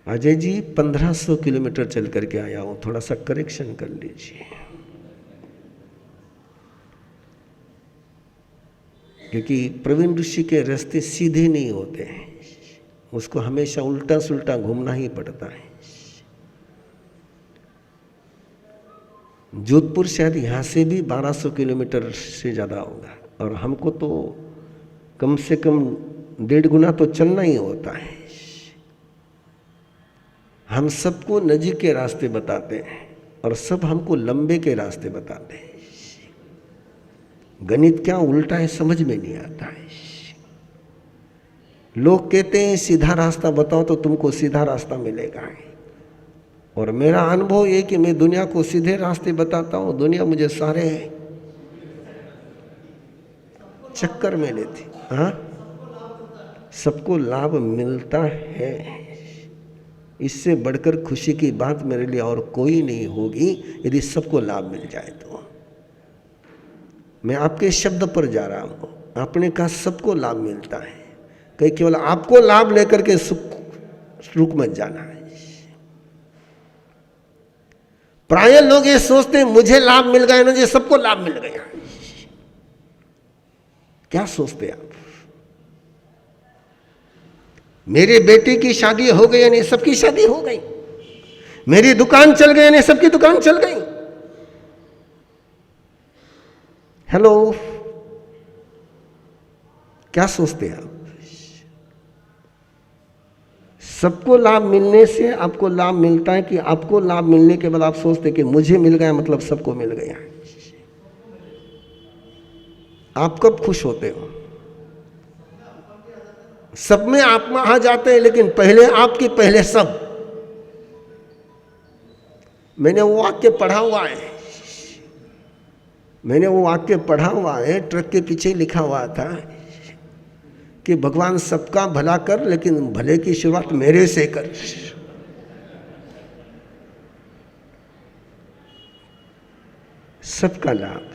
अजय जी 1500 किलोमीटर चल करके आया हूं, थोड़ा सा करेक्शन कर लीजिए, क्योंकि प्रवीण ऋषि के रास्ते सीधे नहीं होते हैं, उसको हमेशा उल्टा सुल्टा घूमना ही पड़ता है। जोधपुर शायद यहाँ से भी 1200 किलोमीटर से ज़्यादा होगा, और हमको तो कम से कम 1.5 गुना तो चलना ही होता है। हम सबको नजीक के रास्ते बताते हैं और सब हमको लंबे के रास्ते बताते हैं। गणित क्या उल्टा है समझ में नहीं आता है। लोग कहते हैं सीधा रास्ता बताओ तो तुमको सीधा रास्ता मिलेगा, और मेरा अनुभव ये कि मैं दुनिया को सीधे रास्ते बताता हूँ, दुनिया मुझे सारे चक्कर में लेती। हाँ, सबको लाभ मिलता है, इससे बढ़कर खुशी की बात मेरे लिए और कोई नहीं होगी यदि सबको लाभ मिल जाए तो। मैं आपके शब्द पर जा रहा हूँ, आपने कहा सबको लाभ मिलता है, कहीं केवल आपको लाभ लेकर के रुक मत जाना है। प्राय लोग ये सोचते हैं मुझे लाभ मिल गया, मुझे सबको लाभ मिल गया। क्या सोचते आप? मेरे बेटे की शादी हो गई यानी सबकी शादी हो गई, मेरी दुकान चल गई यानी सबकी दुकान चल गई। हेलो, क्या सोचते हैं आप? सबको लाभ मिलने से आपको लाभ मिलता है कि आपको लाभ मिलने के बाद आप सोचते कि मुझे मिल गया मतलब सबको मिल गया? आप कब खुश होते हो? सब में आप आ जाते हैं, लेकिन पहले आपके पहले सब। मैंने वो वाक्य पढ़ा हुआ है, ट्रक के पीछे लिखा हुआ था कि भगवान सबका भला कर, लेकिन भले की शुरुआत मेरे से कर। सबका लाभ,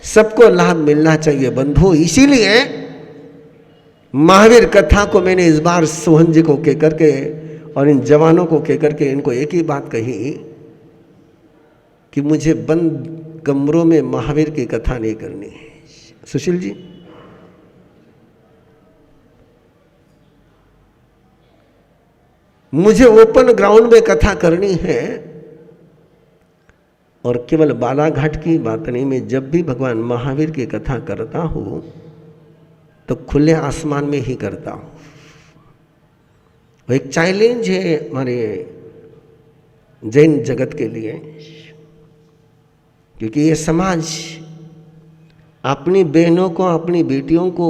सबको लाभ मिलना चाहिए बंधु। इसीलिए महावीर कथा को मैंने इस बार सोहन जी को कह करके और इन जवानों को कह करके इनको एक ही बात कही कि मुझे बंद कमरों में महावीर की कथा नहीं करनी है। सुशील जी, मुझे ओपन ग्राउंड में कथा करनी है, और केवल बालाघाट की बात नहीं, मैं जब भी भगवान महावीर की कथा करता हूं तो खुले आसमान में ही करता हूं। वो एक चैलेंज है हमारे जैन जगत के लिए, क्योंकि ये समाज अपनी बहनों को, अपनी बेटियों को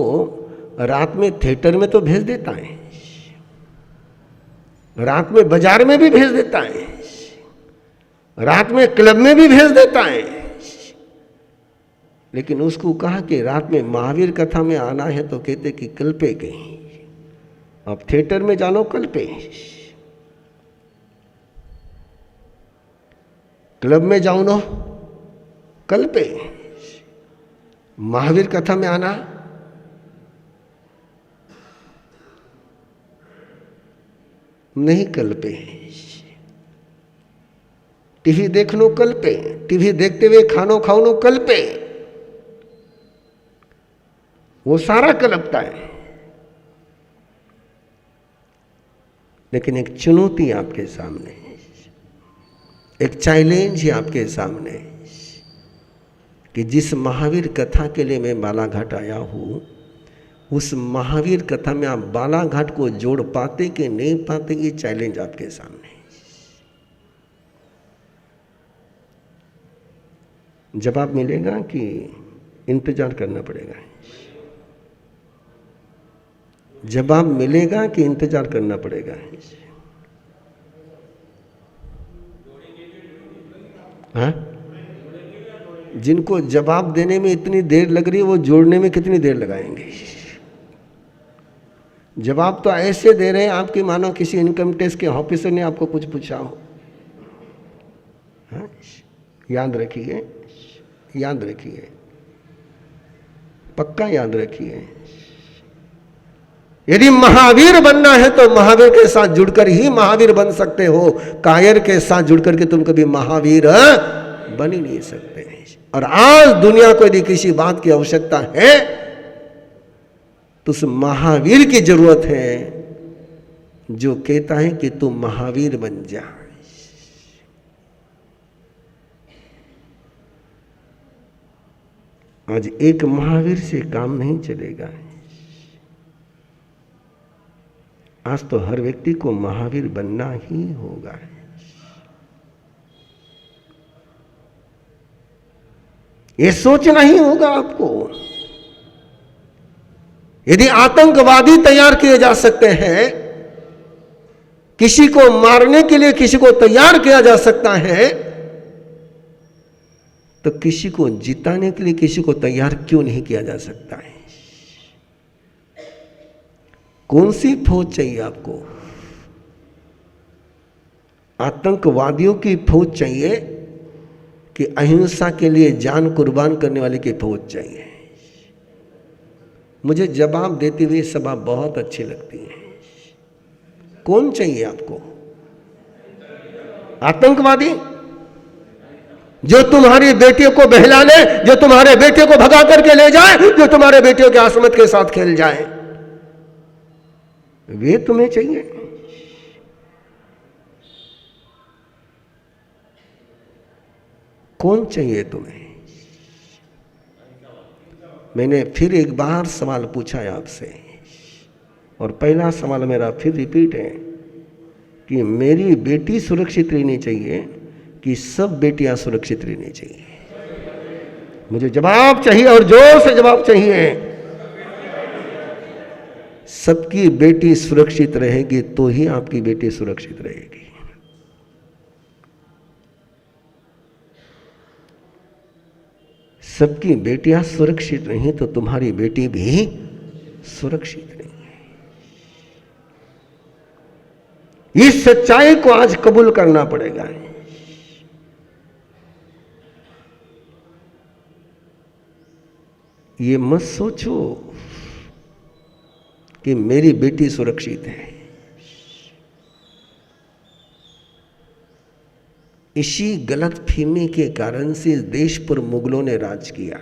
रात में थिएटर में तो भेज देता है, रात में बाजार में भी भेज देता है, रात में क्लब में भी भेज देता है। लेकिन उसको कहा कि रात में महावीर कथा में आना है तो कहते कि कल पे कहीं, अब थिएटर में जानो कल पे, क्लब में जाओ ना कल पे, महावीर कथा में आना नहीं कल पे, टीवी देख लो कल पे, टीवी देखते हुए खानो खाओ लो कल पे, वो सारा कलपता है। लेकिन एक चुनौती आपके सामने, एक चैलेंज है आपके सामने कि जिस महावीर कथा के लिए मैं बालाघाट आया हूं, उस महावीर कथा में आप बालाघाट को जोड़ पाते कि नहीं पाते, ये चैलेंज आपके सामने। जवाब मिलेगा कि इंतजार करना पड़ेगा? जवाब मिलेगा कि इंतजार करना पड़ेगा? हाँ? जिनको जवाब देने में इतनी देर लग रही है वो जोड़ने में कितनी देर लगाएंगे? जवाब तो ऐसे दे रहे हैं आपकी मानो किसी इनकम टैक्स के ऑफिसर ने आपको कुछ पूछा हो। हाँ? याद रखिए, याद रखिए, पक्का याद रखिए। यदि महावीर बनना है तो महावीर के साथ जुड़कर ही महावीर बन सकते हो। कायर के साथ जुड़कर के तुम कभी महावीर बन ही नहीं सकते। और आज दुनिया को यदि किसी बात की आवश्यकता है तो उस महावीर की जरूरत है जो कहता है कि तू महावीर बन जा। आज एक महावीर से काम नहीं चलेगा। आज तो हर व्यक्ति को महावीर बनना ही होगा। ये सोचना ही होगा आपको। यदि आतंकवादी तैयार किए जा सकते हैं, किसी को मारने के लिए किसी को तैयार किया जा सकता है, तो किसी को जिताने के लिए किसी को तैयार क्यों नहीं किया जा सकता है? कौन सी फौज चाहिए आपको? आतंकवादियों की फौज चाहिए कि अहिंसा के लिए जान कुर्बान करने वाले की फौज चाहिए? मुझे जवाब देती हुई सभा बहुत अच्छी लगती है। कौन चाहिए आपको? आतंकवादी जो तुम्हारी बेटियों को बहला ले, जो तुम्हारे बेटे को भगा करके ले जाए, जो तुम्हारे बेटियों के आसमत के साथ खेल जाए, वे तुम्हें चाहिए? कौन चाहिए तुम्हें? मैंने फिर एक बार सवाल पूछा है आपसे, और पहला सवाल मेरा फिर रिपीट है कि मेरी बेटी सुरक्षित रहनी चाहिए कि सब बेटियां सुरक्षित रहनी चाहिए? मुझे जवाब चाहिए और जोर से जवाब चाहिए। सबकी बेटी सुरक्षित रहेगी तो ही आपकी बेटी सुरक्षित रहेगी। सबकी बेटियां सुरक्षित नहीं तो तुम्हारी बेटी भी सुरक्षित नहीं है। इस सच्चाई को आज कबूल करना पड़ेगा। ये मत सोचो कि मेरी बेटी सुरक्षित है। इसी गलत फहमी के कारण से देश पर मुगलों ने राज किया।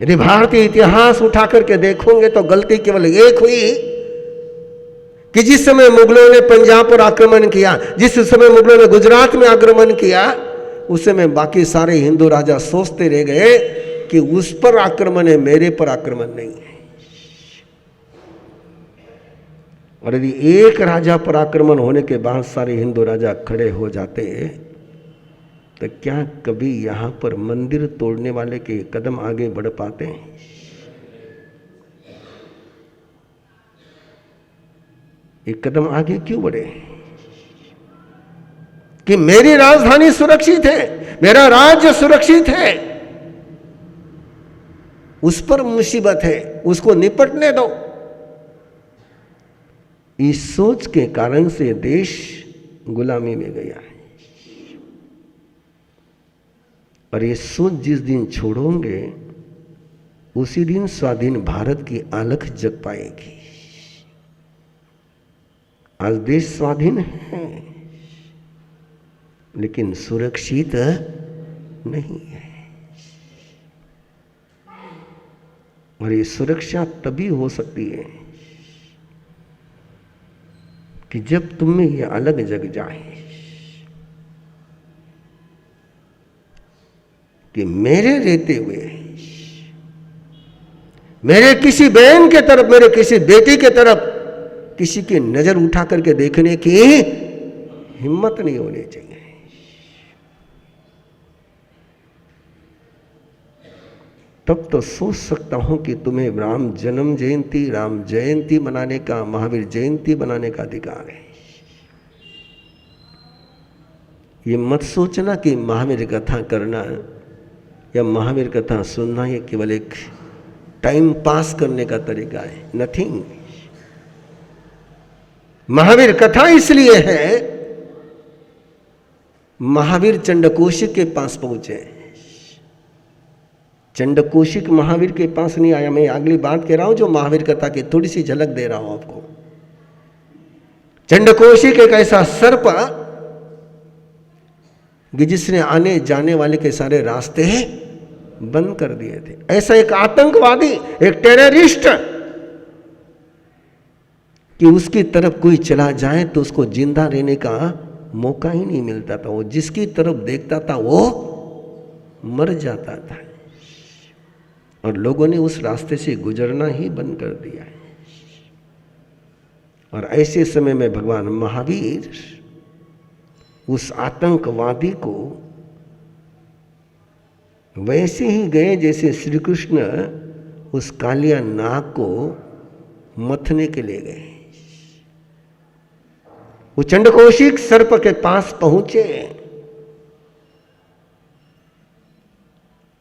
यदि भारतीय इतिहास उठा करके देखोगे तो गलती केवल एक हुई कि जिस समय मुगलों ने पंजाब पर आक्रमण किया, जिस समय मुगलों ने गुजरात में आक्रमण किया, उस समय बाकी सारे हिंदू राजा सोचते रह गए कि उस पर आक्रमण है, मेरे पर आक्रमण नहीं है। और यदि एक राजा पर आक्रमण होने के बाद सारे हिंदू राजा खड़े हो जाते तो क्या कभी यहां पर मंदिर तोड़ने वाले के कदम आगे बढ़ पाते हैं? एक कदम आगे क्यों बढ़े? कि मेरी राजधानी सुरक्षित है, मेरा राज्य सुरक्षित है, उस पर मुसीबत है, उसको निपटने दो। इस सोच के कारण से देश गुलामी में गया है। और ये सोच जिस दिन छोड़ोगे उसी दिन स्वाधीन भारत की अलख जग पाएगी। आज देश स्वाधीन है लेकिन सुरक्षित नहीं है। और ये सुरक्षा तभी हो सकती है कि जब तुम में ये अलग जग जाए कि मेरे रहते हुए मेरे किसी बहन के तरफ, मेरे किसी बेटी के तरफ किसी की नजर उठा करके देखने की हिम्मत नहीं होनी चाहिए। तब तो सोच सकता हूं कि तुम्हें राम जन्म जयंती, राम जयंती मनाने का, महावीर जयंती मनाने का अधिकार है। ये मत सोचना कि महावीर कथा करना या महावीर कथा सुनना ये केवल एक टाइम पास करने का तरीका है। नथिंग। महावीर कथा इसलिए है, महावीर चंडकोशिक के पास पहुंचे। चंडकोशिक महावीर के पास नहीं आया। मैं अगली बात कह रहा हूं जो महावीर कथा की थोड़ी सी झलक दे रहा हूं आपको। चंडकोशिक एक ऐसा सर्प कि जिसने आने जाने वाले के सारे रास्ते बंद कर दिए थे। ऐसा एक आतंकवादी, एक टेररिस्ट कि उसकी तरफ कोई चला जाए तो उसको जिंदा रहने का मौका ही नहीं मिलता था। वो जिसकी तरफ देखता था वो मर जाता था। और लोगों ने उस रास्ते से गुजरना ही बंद कर दिया है। और ऐसे समय में भगवान महावीर उस आतंकवादी को वैसे ही गए जैसे श्री कृष्ण उस कालिया नाग को मथने के लिए गए। वो चंडकोशिक सर्प के पास पहुंचे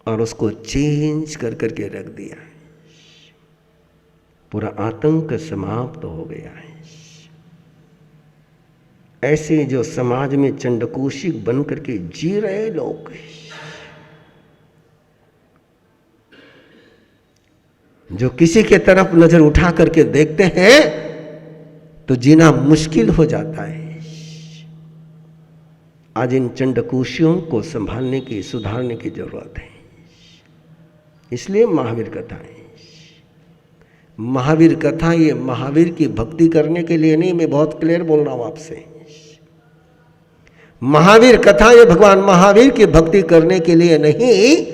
और उसको चेंज कर करके रख दिया। पूरा आतंक समाप्त हो गया है। ऐसे जो समाज में चंडकोशिक बन करके जी रहे लोग, जो किसी के तरफ नजर उठा करके देखते हैं तो जीना मुश्किल हो जाता है। आज इन चंडकोशियों को संभालने की, सुधारने की जरूरत है। इसलिए महावीर कथा है। महावीर कथा ये महावीर की भक्ति करने के लिए नहीं, मैं बहुत क्लियर बोल रहा हूं आपसे। महावीर कथा ये भगवान महावीर की भक्ति करने के लिए नहीं,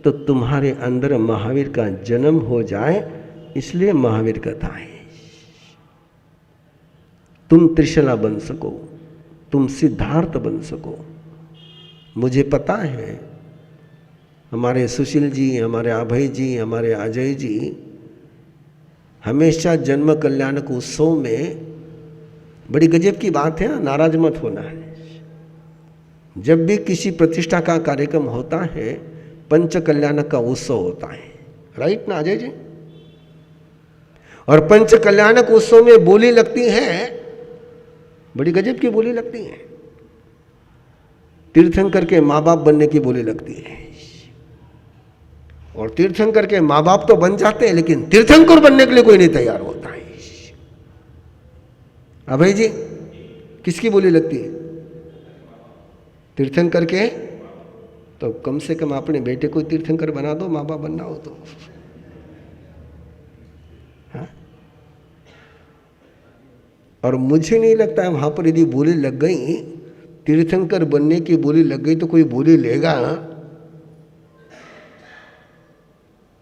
तो तुम्हारे अंदर महावीर का जन्म हो जाए, इसलिए महावीर कथा है। तुम त्रिशला बन सको, तुम सिद्धार्थ बन सको। मुझे पता है हमारे सुशील जी, हमारे अभय जी, हमारे अजय जी हमेशा जन्म कल्याणक उत्सव में, बड़ी गजब की बात है, नाराज मत होना है। जब भी किसी प्रतिष्ठा का कार्यक्रम होता है, पंच कल्याणक का उत्सव होता है, राइट ना अजय जी? और पंच कल्याणक उत्सव में बोली लगती है, बड़ी गजब की बोली लगती है। तीर्थंकर के माँ बाप बनने की बोली लगती है। और तीर्थंकर के माँ बाप तो बन जाते हैं, लेकिन तीर्थंकर बनने के लिए कोई नहीं तैयार होता है। अभय जी, किसकी बोली लगती है? तीर्थंकर के। तो कम से कम अपने बेटे को तीर्थंकर बना दो, माँ बाप बनना हो तो। हाँ? और मुझे नहीं लगता है वहां पर यदि बोली लग गई, तीर्थंकर बनने की बोली लग गई, तो कोई बोली लेगा?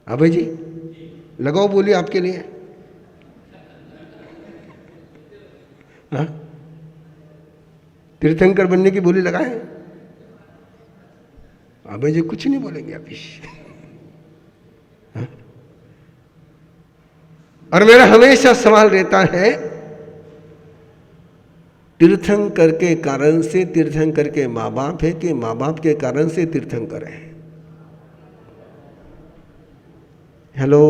अभय जी लगाओ बोली आपके लिए। हाँ? तीर्थंकर बनने की बोली लगाए? अभय जी कुछ नहीं बोलेंगे अभी। हाँ? और मेरा हमेशा सवाल रहता है, तीर्थंकर के कारण से तीर्थंकर के माँ बाप है कि माँ बाप के कारण से तीर्थंकर है? हेलो,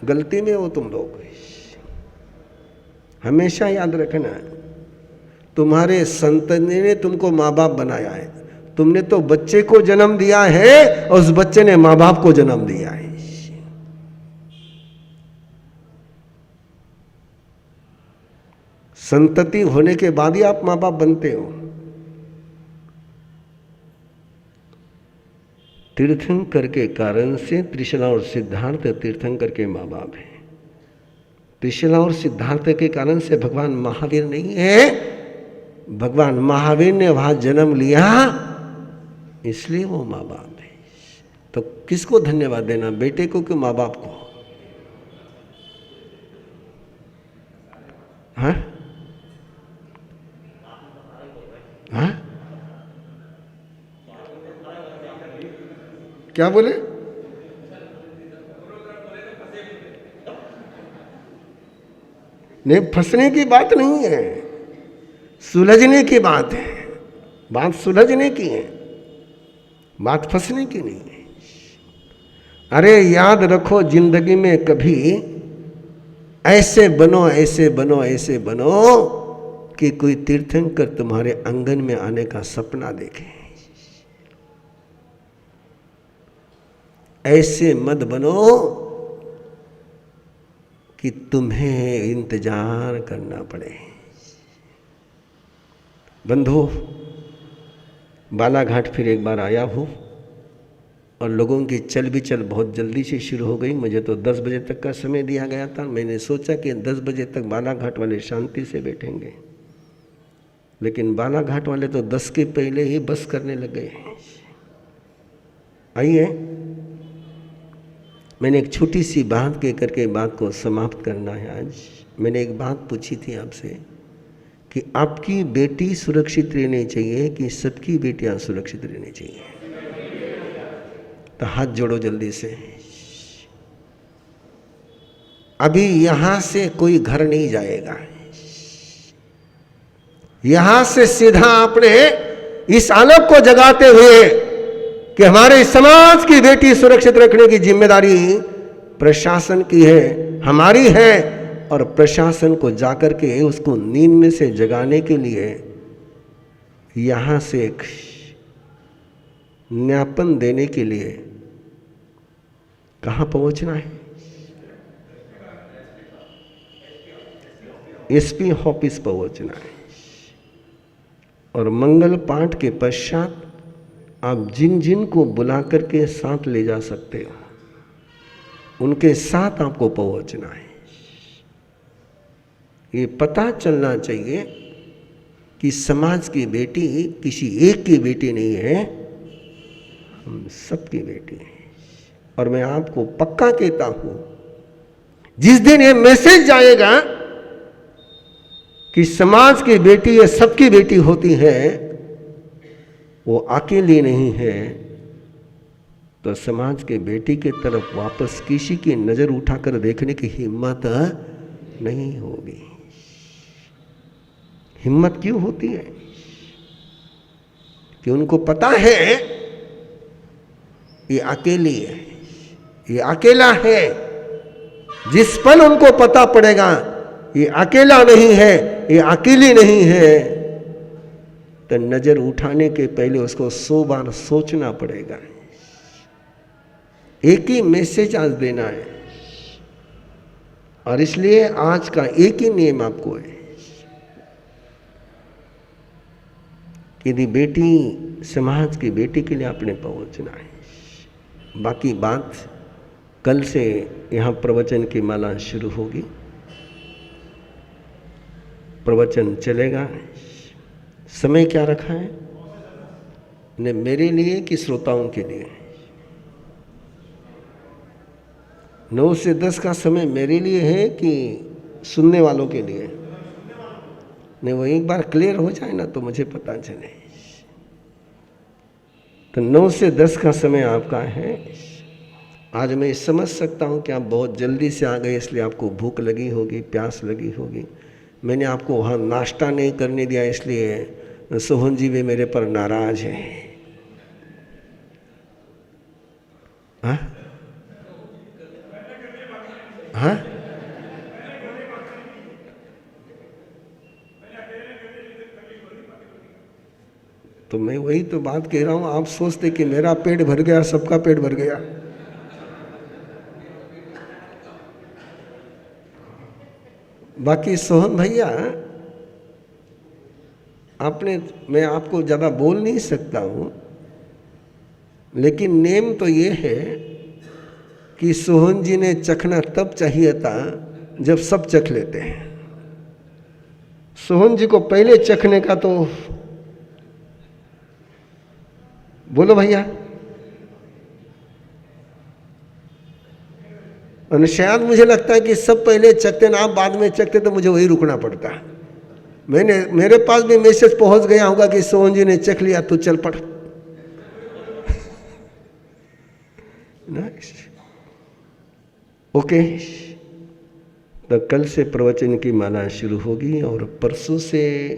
गलती में हो तुम लोग। हमेशा याद रखना, तुम्हारे संतति ने तुमको माँ बाप बनाया है। तुमने तो बच्चे को जन्म दिया है और उस बच्चे ने माँ बाप को जन्म दिया है। संतति होने के बाद ही आप माँ बाप बनते हो। तीर्थंकर के कारण से त्रिशला और सिद्धार्थ तीर्थंकर के माँ बाप हैं। त्रिशला और सिद्धार्थ के कारण से भगवान महावीर नहीं है। भगवान महावीर ने वहां जन्म लिया, इसलिए वो माँ बाप है। तो किसको धन्यवाद देना, बेटे को कि माँ बाप को? हाँ हाँ, क्या बोले? नहीं, फंसने की बात नहीं है, सुलझने की बात है। बात सुलझने की है, बात फंसने की नहीं है। अरे याद रखो, जिंदगी में कभी ऐसे बनो, ऐसे बनो, ऐसे बनो कि कोई तीर्थंकर तुम्हारे आंगन में आने का सपना देखे। ऐसे मत बनो कि तुम्हें इंतजार करना पड़े। बंधु, बालाघाट फिर एक बार आया हूँ और लोगों की चल भी चल बहुत जल्दी से शुरू हो गई। मुझे तो 10 बजे तक का समय दिया गया था। मैंने सोचा कि 10 बजे तक बालाघाट वाले शांति से बैठेंगे, लेकिन बालाघाट वाले तो 10 के पहले ही बस करने लग गए। आइए, मैंने एक छोटी सी बात कह करके बात को समाप्त करना है। आज मैंने एक बात पूछी थी आपसे कि आपकी बेटी सुरक्षित रहनी चाहिए कि सबकी बेटियां सुरक्षित रहनी चाहिए? तो हाथ जोड़ो जल्दी से। अभी यहां से कोई घर नहीं जाएगा। यहां से सीधा आपने इस आलोक को जगाते हुए कि हमारे समाज की बेटी सुरक्षित रखने की जिम्मेदारी प्रशासन की है, हमारी है। और प्रशासन को जाकर के उसको नींद में से जगाने के लिए यहां से एक ज्ञापन देने के लिए कहां पहुंचना है? एसपी ऑफिस पहुंचना है। और मंगल पाठ के पश्चात आप जिन जिन को बुला करके साथ ले जा सकते हो उनके साथ आपको पहुंचना है। ये पता चलना चाहिए कि समाज की बेटी किसी एक की बेटी नहीं है, हम सबकी बेटी है। और मैं आपको पक्का कहता हूं, जिस दिन ये मैसेज जाएगा कि समाज की बेटी ये सबकी बेटी होती है, वो अकेली नहीं है, तो समाज के बेटी के तरफ वापस किसी की नजर उठाकर देखने की हिम्मत नहीं होगी। हिम्मत क्यों होती है? कि उनको पता है ये अकेली है, ये अकेला है। जिस पल उनको पता पड़ेगा ये अकेला नहीं है, ये अकेली नहीं है, तो नजर उठाने के पहले उसको 100 बार सोचना पड़ेगा। एक ही मैसेज आज देना है और इसलिए आज का एक ही नियम आपको है कि यदि बेटी समाज की बेटी के लिए आपने पहुंचना है। बाकी बात कल से यहाँ प्रवचन की माला शुरू होगी, प्रवचन चलेगा। समय क्या रखा है ने मेरे लिए कि श्रोताओं के लिए? 9 से 10 का समय मेरे लिए है कि सुनने वालों के लिए? नहीं, वो एक बार क्लियर हो जाए ना तो मुझे पता चले। तो 9 से 10 का समय आपका है। आज मैं समझ सकता हूँ कि आप बहुत जल्दी से आ गए, इसलिए आपको भूख लगी होगी, प्यास लगी होगी। मैंने आपको वहाँ नाश्ता नहीं करने दिया, इसलिए सोहन जी भी मेरे पर नाराज हैं। हाँ हाँ, तो मैं वही तो बात कह रहा हूँ। आप सोचते कि मेरा पेट भर गया, सबका पेट भर गया। बाकी सोहन भैया, मैं आपको ज़्यादा बोल नहीं सकता हूँ, लेकिन नेम तो ये है कि सोहन जी ने चखना तब चाहिए था जब सब चख लेते हैं। सोहन जी को पहले चखने का तो बोलो भैया। और शायद मुझे लगता है कि सब पहले चखते ना, आप बाद में चखते तो मुझे वही रुकना पड़ता। मेरे पास भी मैसेज पहुंच गया होगा कि सोहन जी ने चख लिया, तू चल पड़। ओके, तो कल से प्रवचन की माला शुरू होगी और परसों से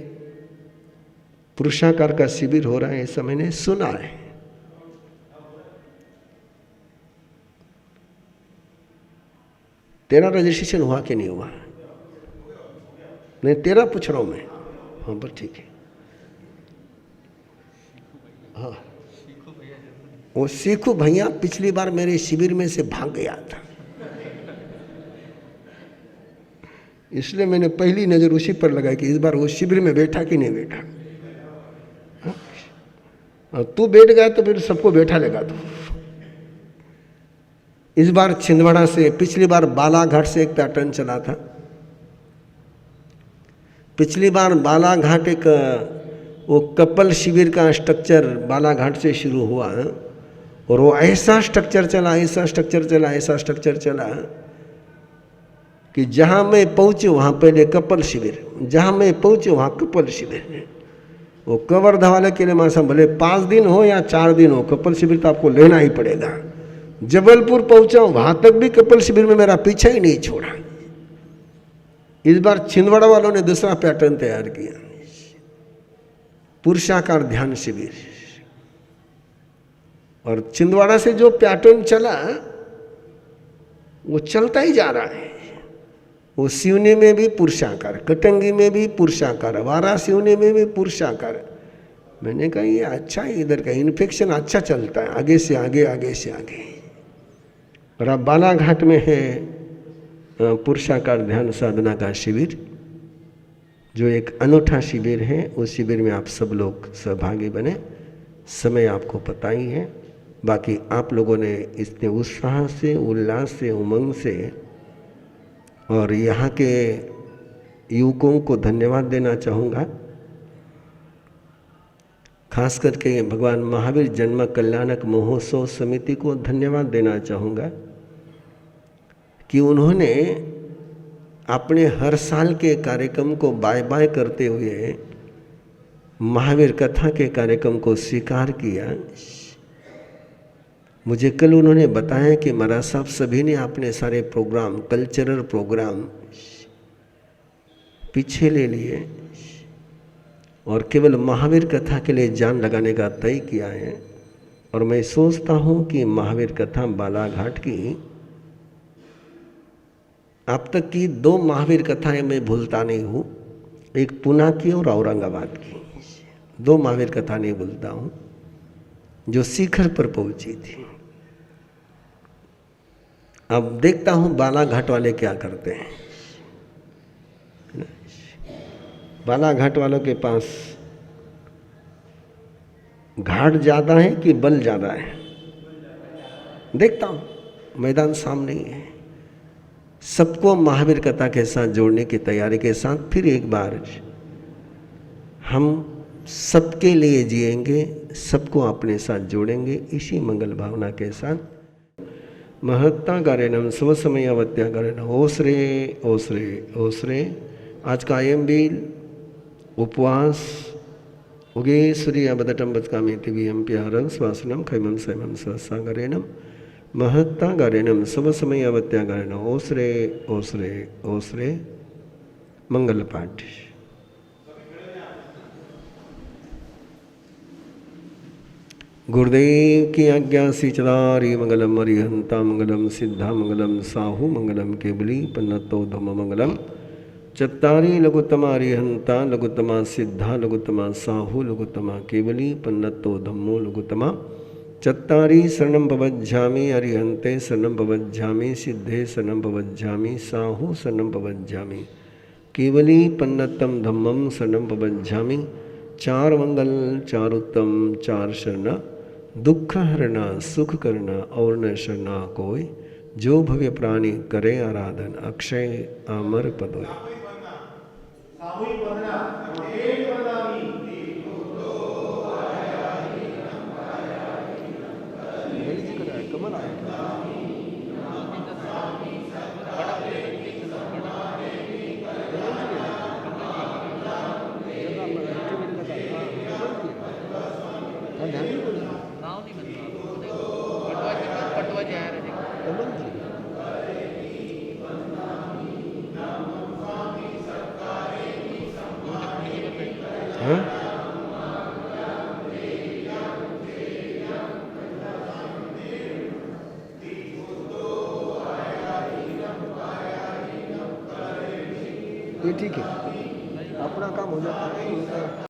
पुरुषाकार का शिविर हो रहा है, ऐसा मैंने सुना है। तेरा रजिस्ट्रेशन हुआ कि नहीं हुआ? नहीं, तेरा पूछ रहा हूं मैं। हाँ बस ठीक है। हाँ, वो सीखू भैया पिछली बार मेरे शिविर में से भाग गया था, इसलिए मैंने पहली नजर उसी पर लगाई कि इस बार वो शिविर में बैठा कि नहीं बैठा। हाँ, तू बैठ गया तो फिर सबको बैठा लगा। तो इस बार छिंदवाड़ा से, पिछली बार बालाघाट से एक पैटर्न चला था। पिछली बार बालाघाट एक वो कपल शिविर का स्ट्रक्चर बालाघाट से शुरू हुआ और वो ऐसा स्ट्रक्चर चला, ऐसा स्ट्रक्चर चला, ऐसा स्ट्रक्चर चला कि जहाँ मैं पहुँचूँ वहाँ पहले कपल शिविर, जहाँ मैं पहुँचूँ वहाँ कपल शिविर। वो कवर धवाले के लिए मासा भले 5 दिन हो या 4 दिन हो, कपल शिविर तो आपको लेना ही पड़ेगा। जबलपुर पहुँचा वहाँ तक भी कपल शिविर में मेरा पीछा ही नहीं छोड़ा। इस बार छिंदवाड़ा वालों ने दूसरा पैटर्न तैयार किया, पुरुषाकार ध्यान शिविर। और छिंदवाड़ा से जो पैटर्न चला वो चलता ही जा रहा है। वो सिवनी में भी पुरुषाकार, कटंगी में भी पुरुषाकार, वारा सिवनी में भी पुरुषाकार। मैंने कहा ये अच्छा है, इधर का इन्फेक्शन अच्छा चलता है, आगे से आगे, आगे से आगे। और अब बालाघाट में है पुरुषाकार ध्यान साधना का शिविर, जो एक अनूठा शिविर है। उस शिविर में आप सब लोग सहभागी बने। समय आपको पता ही है। बाकी आप लोगों ने इतने उत्साह से, उल्लास से, उमंग से, और यहाँ के युवकों को धन्यवाद देना चाहूँगा। खास करके भगवान महावीर जन्म कल्याणक महोत्सव समिति को धन्यवाद देना चाहूँगा कि उन्होंने अपने हर साल के कार्यक्रम को बाय बाय करते हुए महावीर कथा के कार्यक्रम को स्वीकार किया। मुझे कल उन्होंने बताया कि महाराज साहब सभी ने अपने सारे प्रोग्राम, कल्चरल प्रोग्राम पीछे ले लिए और केवल महावीर कथा के लिए जान लगाने का तय किया है। और मैं सोचता हूँ कि महावीर कथा बालाघाट की अब तक की 2 महावीर कथाएं मैं भूलता नहीं हूँ, एक पुणे की और औरंगाबाद की। 2 महावीर कथा नहीं भूलता हूँ जो शिखर पर पहुंची थी। अब देखता हूँ बालाघाट वाले क्या करते हैं। बालाघाट वालों के पास घाट ज़्यादा है कि बल ज़्यादा है, देखता हूँ। मैदान सामने ही है। सबको महावीर कथा के साथ जोड़ने की तैयारी के साथ फिर एक बार हम सबके लिए जिएंगे, सबको अपने साथ जोड़ेंगे, इसी मंगल भावना के साथ। महत्ता करेणम स्वसमयावत्या करेण ओसरे ओसरे ओसरे। आज का IMB उपवास उगे सूर्य अबदटम बचकामी तिवीयम प्यारं स्वासनम खैमम सैमम स्वसागरेणम महत्तागारेणम सब समय अवत्यागारेण ओसरे ओसरे ओसरे मंगल पाठ। गुरुदेव की आज्ञा से चलारी मंगलम अरिहंता मंगलम सिद्धा मंगलम साहू मंगलम केवली पन्नतो धम मंगलम चत्तारी लघुतमा अरिहंता लघुतमा सिद्धा लघुतमा साहू लघुतमा केवली पन्नतो धम्मो लघुतमा चत्तारी शरणं पवज्जामि अरिहंते शरणं पवज्जामि सिद्धे शरणं पवज्जामि साहू शरणं पवज्जामि केवली पन्नतम धम्मम शरणं पवज्जामि। चार मंगल चार उत्तम चार शरण दुख हरना सुख करना और न शरणा कोई जो भव्य प्राणी करे आराधन अक्षय अमर पदोय। ये ठीक है, अपना काम हो जाता है।